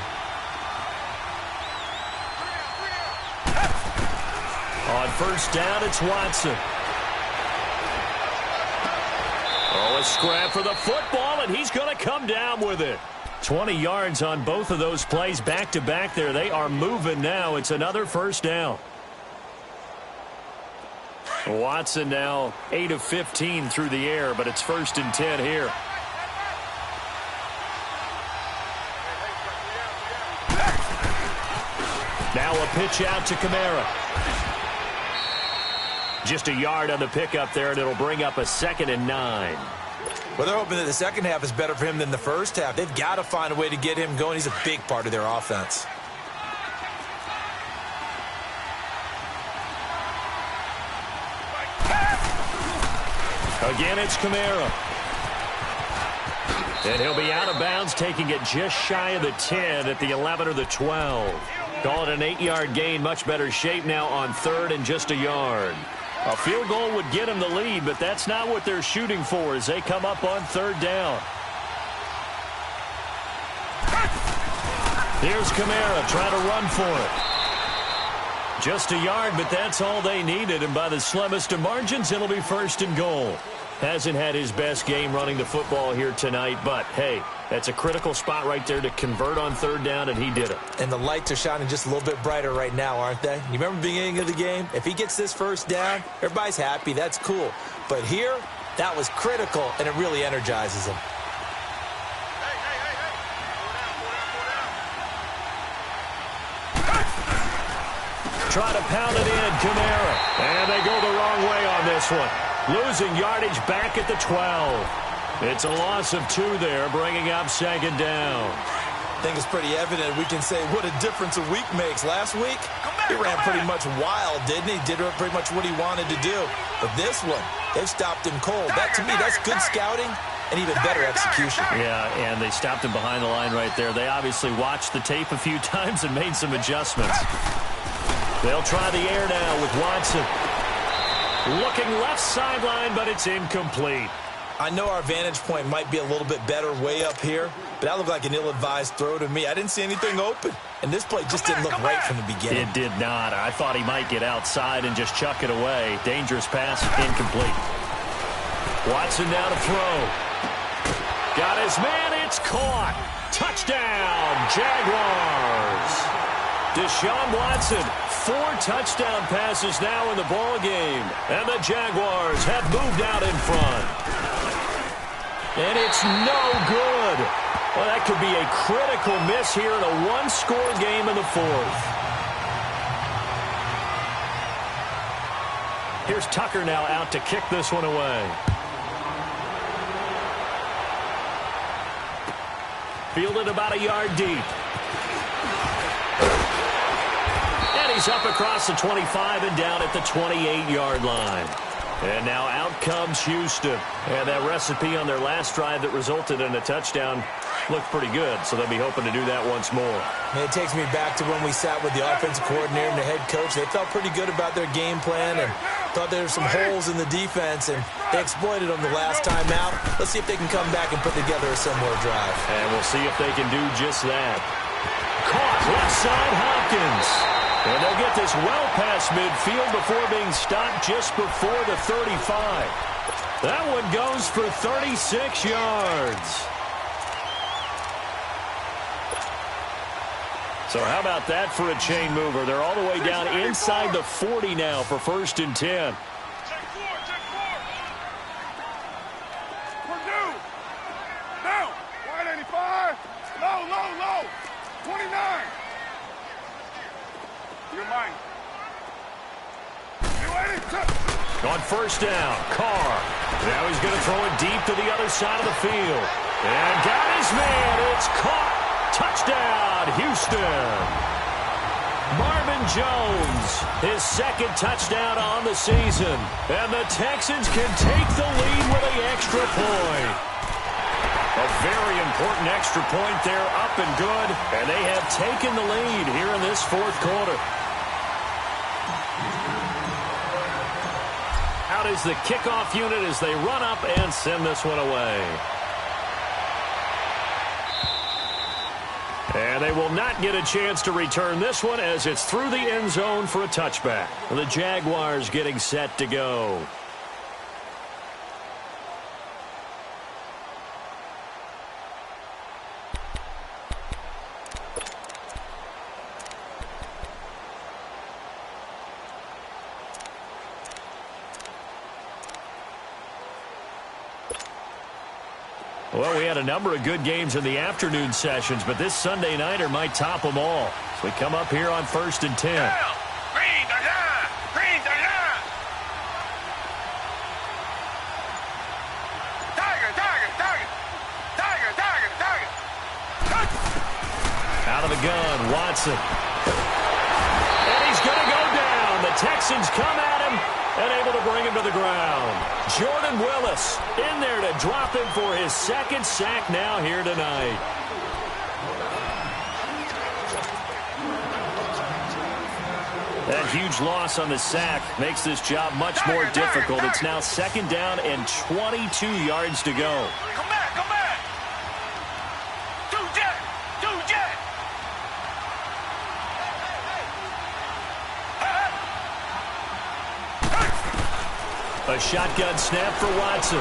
On 1st down, it's Watson. Oh, a scrap for the football, and he's going to come down with it. 20 yards on both of those plays back-to-back there. They are moving now. It's another first down. Watson now 8 of 15 through the air, but it's 1st and 10 here. Now a pitch out to Kamara. Just a yard on the pickup there, and it'll bring up a 2nd and 9. Well, they're hoping that the second half is better for him than the first half. They've got to find a way to get him going. He's a big part of their offense. Again, it's Kamara. And he'll be out of bounds, taking it just shy of the 10 at the 11 or the 12. Call it an 8-yard gain. Much better shape now on 3rd and just a yard. A field goal would get them the lead, but that's not what they're shooting for as they come up on 3rd down. Here's Kamara trying to run for it. Just a yard, but that's all they needed, and by the slimmest of margins, it'll be 1st and goal. Hasn't had his best game running the football here tonight, but, hey, that's a critical spot right there to convert on 3rd down, and he did it. And the lights are shining just a little bit brighter right now, aren't they? You remember the beginning of the game? If he gets this 1st down, everybody's happy. That's cool. But here, that was critical, and it really energizes him. Try to pound it in, Kamara. And they go the wrong way on this one. Losing yardage back at the 12. It's a loss of 2 there, bringing up 2nd down. I think it's pretty evident. We can say what a difference a week makes. Last week, he ran pretty much wild, didn't he? Did pretty much what he wanted to do. But this one, they've stopped him cold. That, to me, that's good scouting and even better execution. Yeah, and they stopped him behind the line right there. They obviously watched the tape a few times and made some adjustments. They'll try the air now with Watson. Looking left sideline, but it's incomplete. I know our vantage point might be a little bit better way up here, but that looked like an ill-advised throw to me. I didn't see anything open, and this play just didn't look right from the beginning. It did not. I thought he might get outside and just chuck it away. Dangerous pass, incomplete. Watson now to throw. Got his man, it's caught. Touchdown, Jaguars. Deshaun Watson, 4 touchdown passes now in the ball game, and the Jaguars have moved out in front. And it's no good. Well, that could be a critical miss here in a 1-score game in the 4th. Here's Tucker now out to kick this one away. Fielded about a yard deep. And he's up across the 25 and down at the 28-yard line. And now out comes Houston. And that recipe on their last drive that resulted in a touchdown looked pretty good, so they'll be hoping to do that once more. And it takes me back to when we sat with the offensive coordinator and the head coach. They felt pretty good about their game plan and thought there were some holes in the defense, and they exploited them the last time out. Let's see if they can come back and put together a similar drive. And we'll see if they can do just that. Caught left side Hopkins. And they'll get this well past midfield before being stopped just before the 35. That one goes for 36 yards. So how about that for a chain mover? They're all the way down inside the 40 now for 1st and 10. Check 4, check 4. Purdue. Down. Wide 85. Low, low, low. 29. You're mine. You ready? On 1st down, Carr. Now he's going to throw it deep to the other side of the field. And got his man. It's caught. Touchdown, Houston. Marvin Jones, his 2nd touchdown on the season. And the Texans can take the lead with an extra point. A very important extra point there, up and good. And they have taken the lead here in this 4th quarter. Out is the kickoff unit as they run up and send this one away. And they will not get a chance to return this one as it's through the end zone for a touchback. The Jaguars getting set to go. Well, we had a number of good games in the afternoon sessions, but this Sunday nighter might top them all. So we come up here on 1st and 10. Green the line! Green the line! Tiger, tiger, tiger! Tiger, tiger, tiger! Out of the gun, Watson. And he's going to go down. The Texans come at him and able to bring him to the ground. Jordan Willis in there to drop him for his second sack now here tonight. That huge loss on the sack makes this job much more difficult. It's now 2nd down and 22 yards to go. Come back, come back! Two jet! Two jet! A shotgun snap for Watson.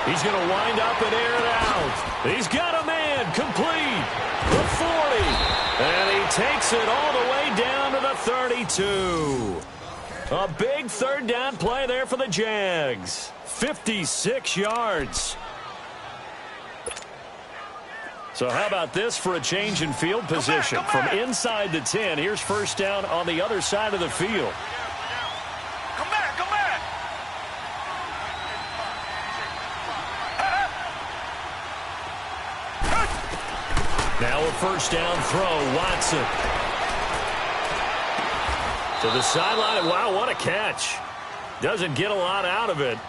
He's going to wind up and air it out. He's got a man complete. The 40. And he takes it all the way down to the 32. A big 3rd down play there for the Jags. 56 yards. So how about this for a change in field position? From inside the 10, here's 1st down on the other side of the field. Come back, come back! Now a 1st down throw, Watson. To the sideline. Wow, what a catch. Doesn't get a lot out of it,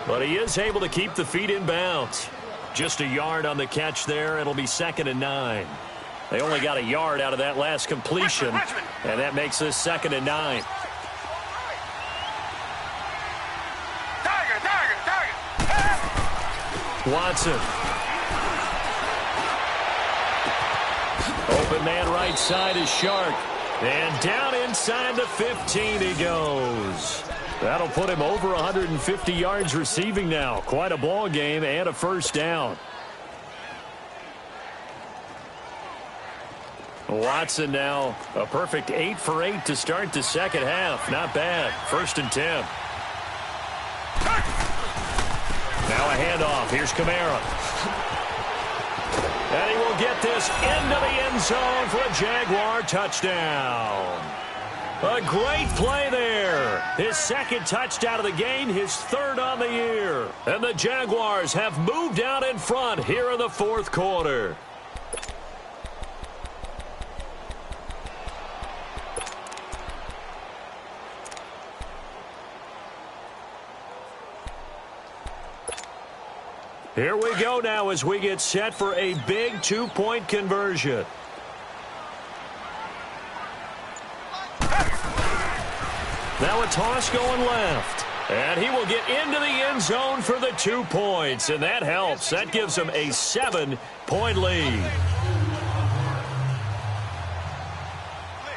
but he is able to keep the feet in bounds. Just a yard on the catch there. It'll be 2nd and 9. They only got a yard out of that last completion, and that makes this 2nd and 9. Tiger, tiger, tiger! Watson. Open man right side is Shark. And down inside the 15 he goes. That'll put him over 150 yards receiving now. Quite a ball game and a 1st down. Watson now a perfect 8 for 8 to start the 2nd half. Not bad. 1st and 10. Now a handoff. Here's Kamara. And he will get this into the end zone for a Jaguar touchdown. A great play there. His 2nd touchdown of the game, his 3rd on the year. And the Jaguars have moved out in front here in the 4th quarter. Here we go now as we get set for a big 2-point conversion. Now a toss going left. And he will get into the end zone for the 2 points. And that helps. That gives him a 7-point lead.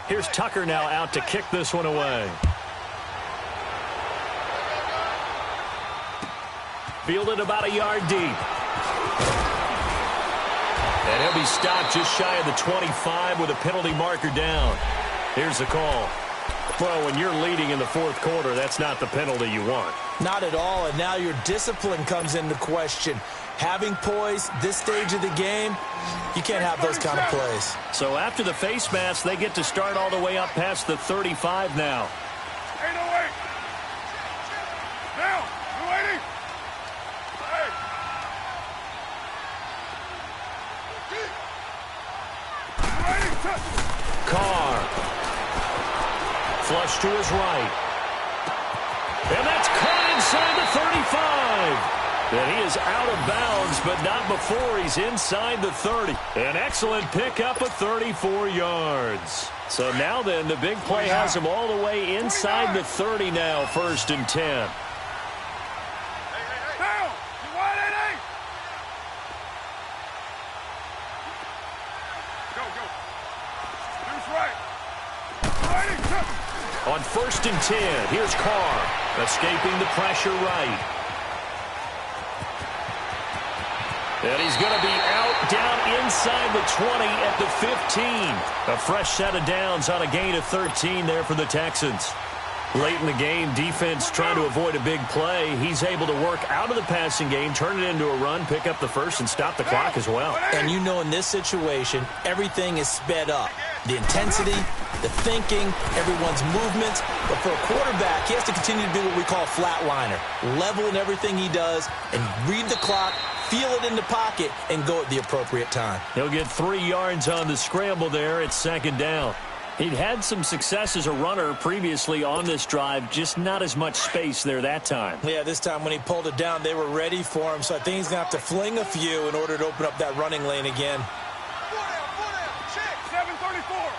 Here's Tucker now out to kick this one away. Fielded about a yard deep. And he'll be stopped just shy of the 25 with a penalty marker down. Here's the call. Well, when you're leading in the 4th quarter, that's not the penalty you want. Not at all, and now your discipline comes into question. Having poise this stage of the game, you can't have those kind of plays. So after the face mask, they get to start all the way up past the 35 now. 808! Now! 280! Carr. Flush to his right. And that's caught inside the 35. And he is out of bounds, but not before he's inside the 30. An excellent pickup of 34 yards. So now then, the big play has him all the way inside the 30 now, 1st and 10. On 1st and 10, here's Carr, escaping the pressure right. And he's going to be out down inside the 20 at the 15. A fresh set of downs on a gain of 13 there for the Texans. Late in the game, defense trying to avoid a big play. He's able to work out of the passing game, turn it into a run, pick up the first, and stop the clock as well. And you know in this situation, everything is sped up. The intensity, the thinking, everyone's movements. But for a quarterback, he has to continue to do what we call a flatliner. Level in everything he does and read the clock, feel it in the pocket, and go at the appropriate time. He'll get 3 yards on the scramble there. It's second down. He'd had some success as a runner previously on this drive, just not as much space there that time. Yeah, this time when he pulled it down, they were ready for him, so I think he's going to have to fling a few in order to open up that running lane again. 7:34.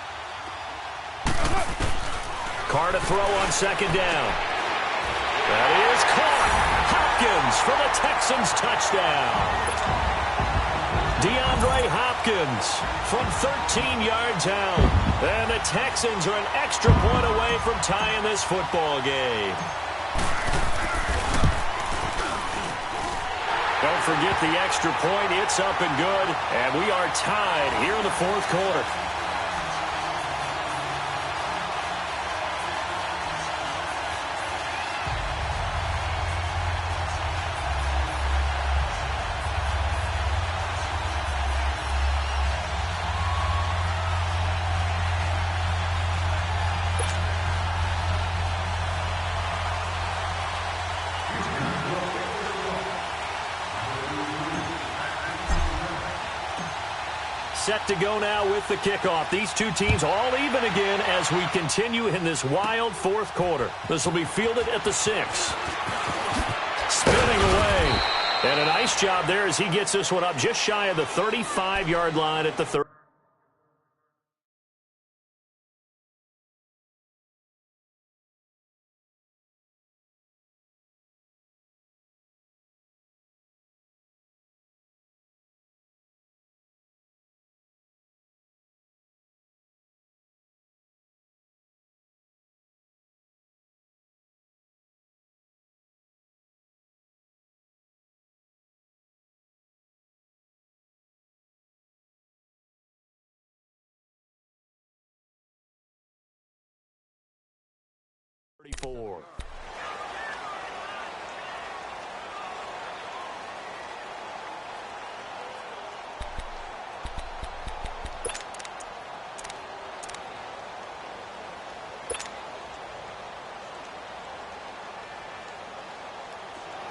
Carr to throw on second down. That is caught. Hopkins for the Texans touchdown. DeAndre Hopkins from 13 yards out. And the Texans are an extra point away from tying this football game. Don't forget the extra point. It's up and good. And we are tied here in the fourth quarter. Set to go now with the kickoff. These two teams all even again as we continue in this wild fourth quarter. This will be fielded at the 6. Spinning away. And a nice job there as he gets this one up just shy of the 35-yard line at the 30.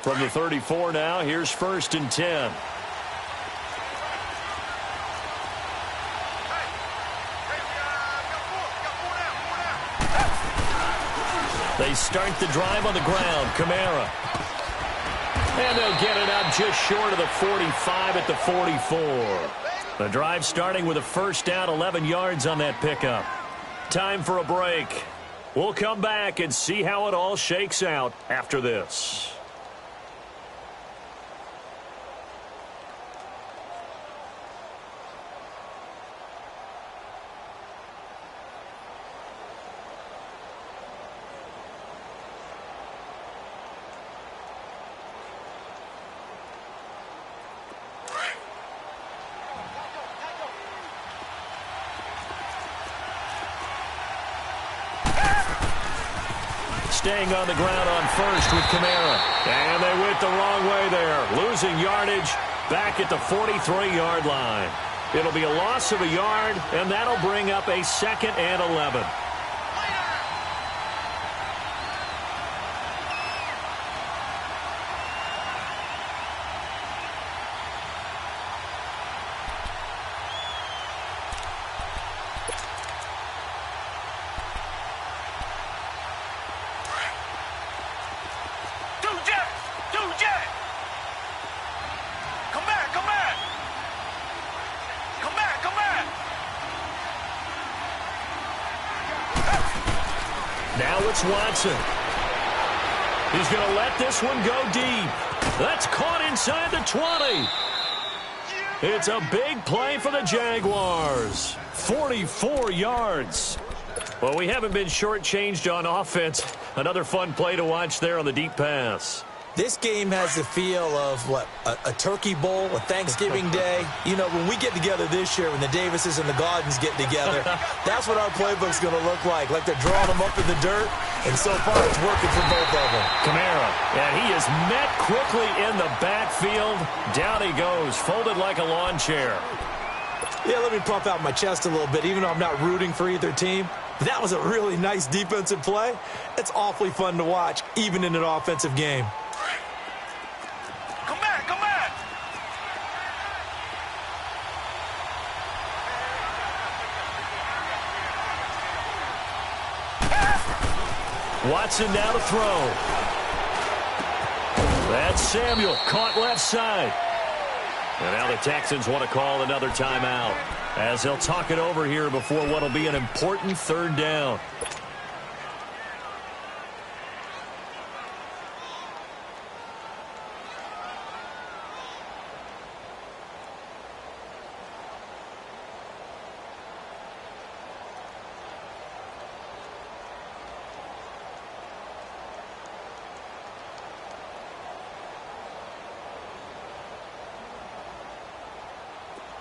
From the 34 now, here's 1st and 10. They start the drive on the ground. Kamara. And they'll get it up just short of the 45 at the 44. The drive starting with a first down, 11 yards on that pickup. Time for a break. We'll come back and see how it all shakes out after this. Staying on the ground on first with Kamara. And they went the wrong way there. Losing yardage back at the 43-yard line. It'll be a loss of a yard, and that'll bring up a 2nd and 11. Now it's Watson. He's going to let this one go deep. That's caught inside the 20. It's a big play for the Jaguars. 44 yards. Well, we haven't been shortchanged on offense. Another fun play to watch there on the deep pass. This game has the feel of, what, a turkey bowl, a Thanksgiving day. You know, when we get together this year, when the Davises and the Gardens get together, that's what our playbook's going to look like they're drawing them up in the dirt, and so far it's working for both of them. Kamara, and he is met quickly in the backfield. Down he goes, folded like a lawn chair. Yeah, let me puff out my chest a little bit, even though I'm not rooting for either team. That was a really nice defensive play. It's awfully fun to watch, even in an offensive game. Come back! Watson now to throw. That's Samuel, caught left side. And now the Texans want to call another timeout, as they'll talk it over here before what will be an important third down.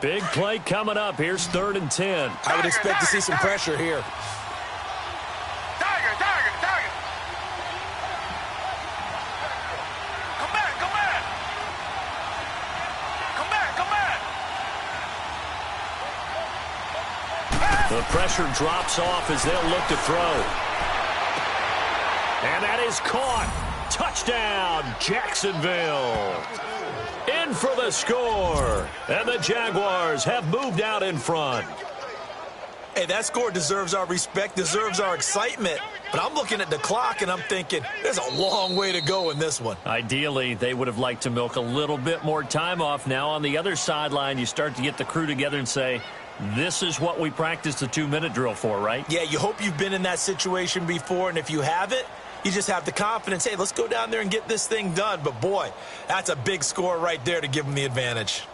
Big play coming up. Here's 3rd and 10. I would expect to see some pressure here. Tiger! Come back! The pressure drops off as they'll look to throw. And that is caught. Touchdown, Jacksonville. In for the score. And the Jaguars have moved out in front. Hey, that score deserves our respect, deserves our excitement. But I'm looking at the clock, and I'm thinking there's a long way to go in this one. Ideally, they would have liked to milk a little bit more time off. Now, on the other sideline, you start to get the crew together and say, this is what we practiced the 2-minute drill for, right? Yeah, you hope you've been in that situation before, and if you haven't, you just have the confidence, hey, let's go down there and get this thing done. But, boy, that's a big score right there to give them the advantage.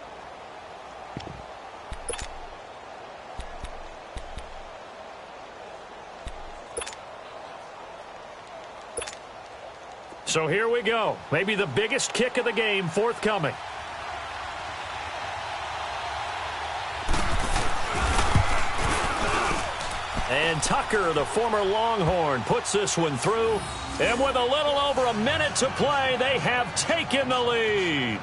So here we go. Maybe the biggest kick of the game forthcoming. And Tucker, the former Longhorn, puts this one through. And with a little over a minute to play, they have taken the lead.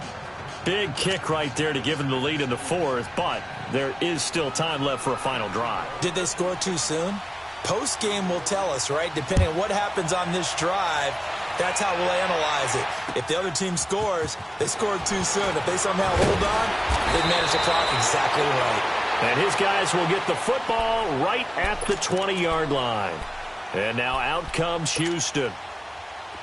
Big kick right there to give them the lead in the 4th, but there is still time left for a final drive. Did they score too soon? Post-game will tell us, right? Depending on what happens on this drive, that's how we'll analyze it. If the other team scores, they scored too soon. If they somehow hold on, they manage the clock exactly right. And his guys will get the football right at the 20-yard line. And now out comes Houston.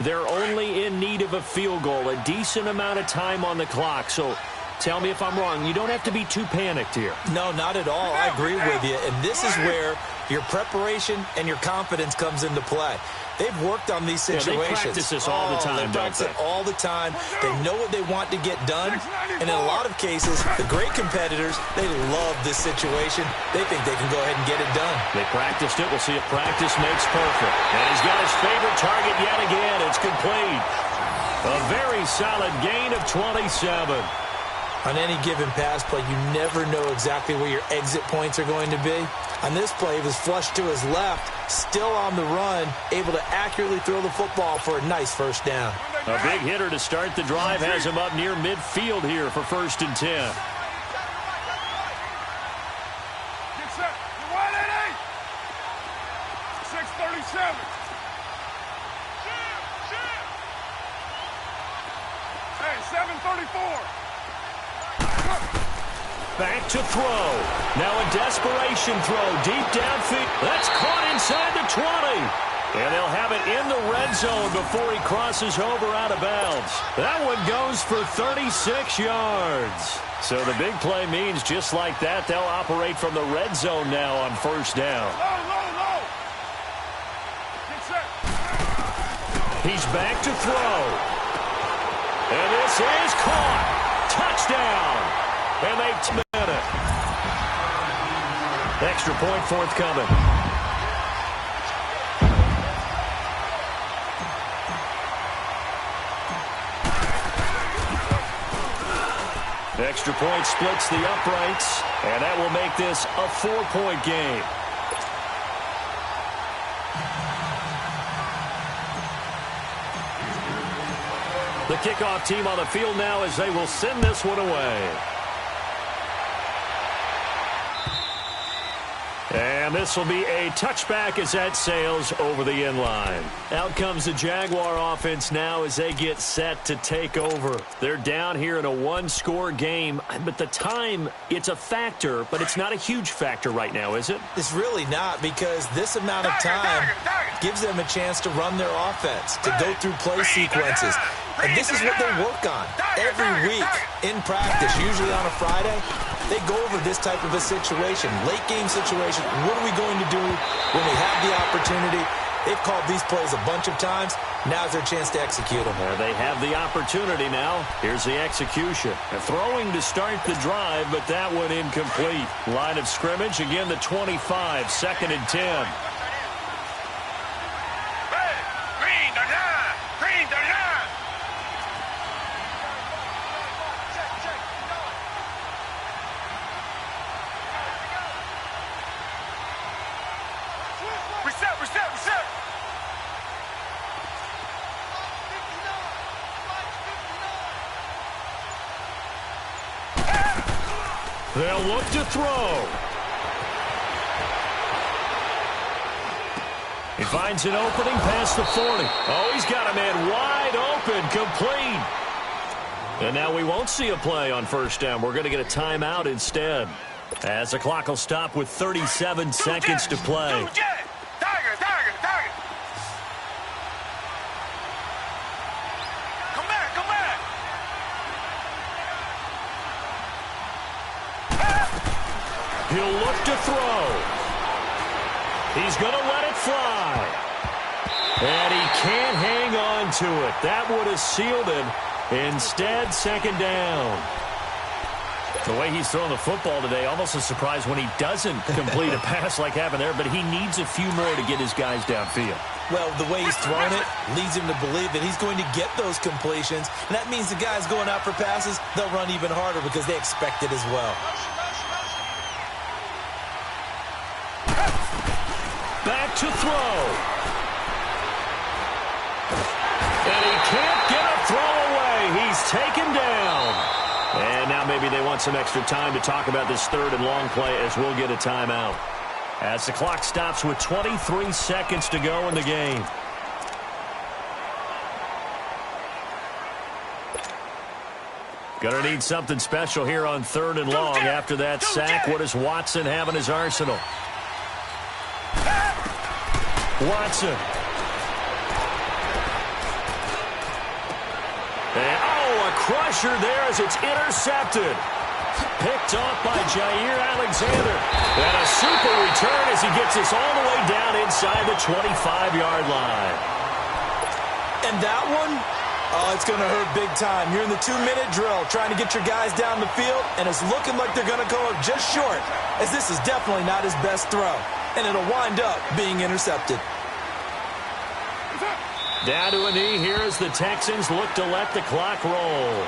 They're only in need of a field goal, a decent amount of time on the clock. So tell me if I'm wrong. You don't have to be too panicked here. No, not at all. I agree with you. And this is where your preparation and your confidence comes into play. They've worked on these situations. Yeah, they practice this all the time, they practice it all the time. They know what they want to get done. And in a lot of cases, the great competitors, they love this situation. They think they can go ahead and get it done. They practiced it. We'll see if practice makes perfect. And he's got his favorite target yet again. It's complete. A very solid gain of 27. On any given pass play, you never know exactly where your exit points are going to be. On this play, he was flushed to his left, still on the run, able to accurately throw the football for a nice first down. A big hitter to start the drive has him up near midfield here for 1st and 10. Get set. You're wide at 8. 6:37. Hey, 7:34. Back to throw. Now a desperation throw deep downfield. That's caught inside the 20. And they'll have it in the red zone before he crosses over out of bounds. That one goes for 36 yards. So the big play means just like that, they'll operate from the red zone now on 1st down. Low. Get set. He's back to throw. And this is caught. Touchdown. And they spin it. Extra point forthcoming. extra point splits the uprights, and that will make this a 4-point game. The kickoff team on the field now as they will send this one away. And this will be a touchback as that sails over the end line. Out comes the Jaguar offense now as they get set to take over. They're down here in a one-score game, but the time, it's a factor, but it's not a huge factor right now, is it? It's really not, because this amount of time gives them a chance to run their offense, to go through play sequences. And this is what they work on every week in practice, usually on a Friday. They go over this type of a situation, late game situation. What are we going to do when we have the opportunity? They've called these plays a bunch of times. Now's their chance to execute them. They have the opportunity now. Here's the execution. A throwing to start the drive, but that one incomplete. Line of scrimmage, again the 25, 2nd and 10. They'll look to throw. He finds an opening past the 40. Oh, he's got a man wide open, complete. And now we won't see a play on first down. We're going to get a timeout instead, as the clock will stop with 37 seconds to play. He'll look to throw. He's going to let it fly. And he can't hang on to it. That would have sealed it. Instead, 2nd down. The way he's throwing the football today, almost a surprise when he doesn't complete a pass like happened there, but he needs a few more to get his guys downfield. Well, the way he's throwing it leads him to believe that he's going to get those completions. And that means the guys going out for passes, they'll run even harder because they expect it as well. Back to throw. And he can't get a throw away. He's taken down. And now maybe they want some extra time to talk about this 3rd and long play, as we'll get a timeout. As the clock stops with 23 seconds to go in the game. Gonna need something special here on 3rd and long. After that sack, what does Watson have in his arsenal? Watson. And, a crusher there as it's intercepted. Picked off by Jair Alexander. And a super return as he gets this all the way down inside the 25-yard line. And that one, it's going to hurt big time. You're in the 2-minute drill trying to get your guys down the field, and it's looking like they're going to go up just short, as this is definitely not his best throw. And it'll wind up being intercepted. Down to a knee here as the Texans look to let the clock roll.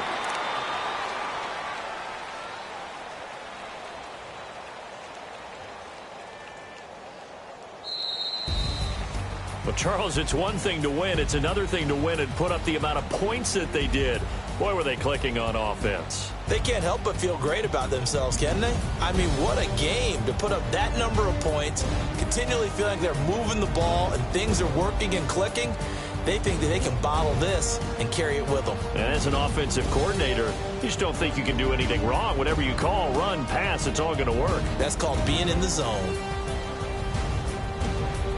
Well, Charles, it's one thing to win. It's another thing to win and put up the amount of points that they did. Boy, were they clicking on offense. They can't help but feel great about themselves, can they? I mean, what a game to put up that number of points, continually feeling like they're moving the ball and things are working and clicking. They think that they can bottle this and carry it with them. And as an offensive coordinator, you just don't think you can do anything wrong. Whatever you call, run, pass, it's all going to work. That's called being in the zone.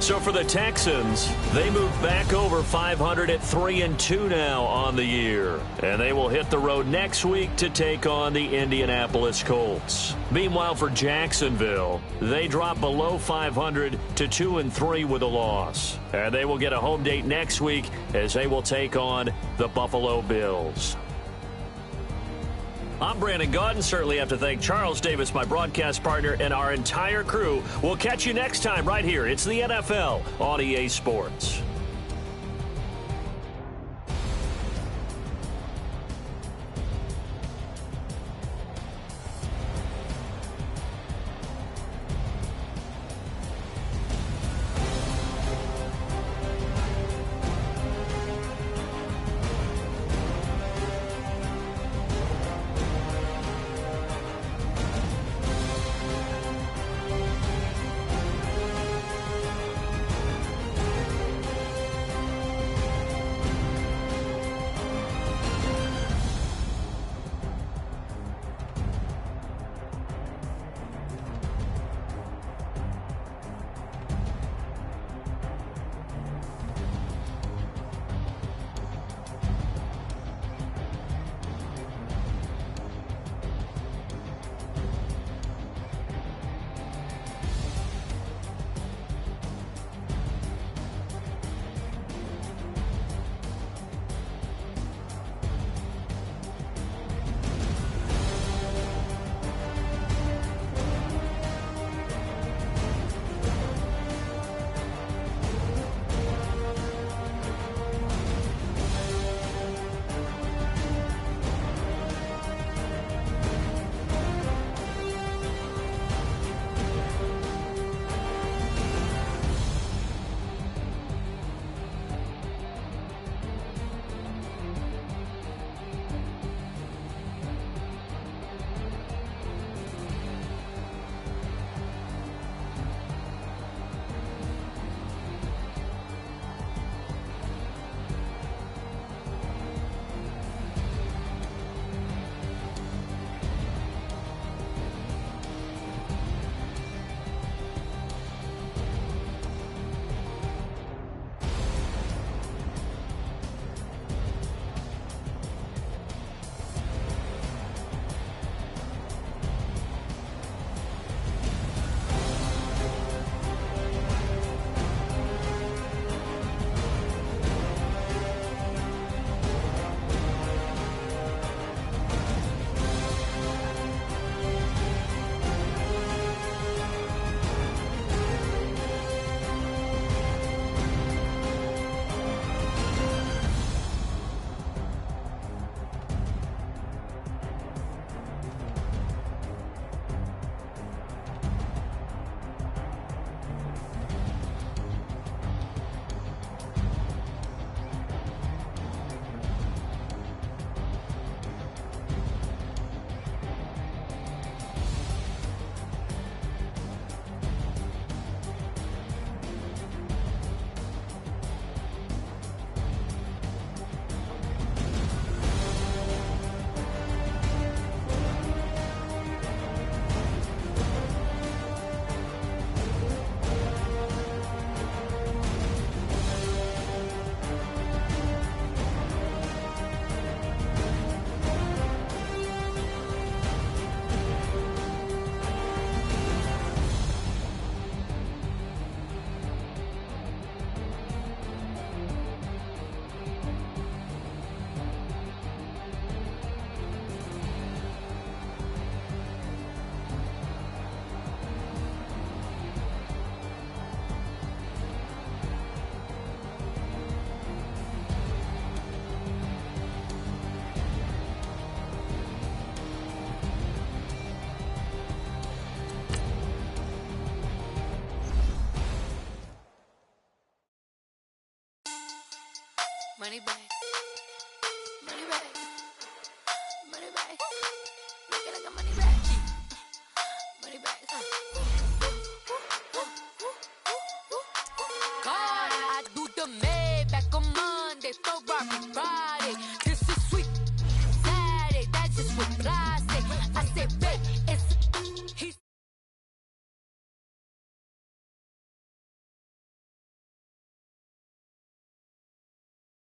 So for the Texans, they move back over 500 at 3-2 now on the year. And they will hit the road next week to take on the Indianapolis Colts. Meanwhile, for Jacksonville, they drop below 500 to 2-3 with a loss. And they will get a home date next week as they will take on the Buffalo Bills. I'm Brandon Gaudin. Certainly have to thank Charles Davis, my broadcast partner, and our entire crew. We'll catch you next time right here. It's the NFL on EA Sports. Money bag. Money bag. Money bag. Looking like a money bag. Money bag. God, I do the Maybach on Monday for Robbie.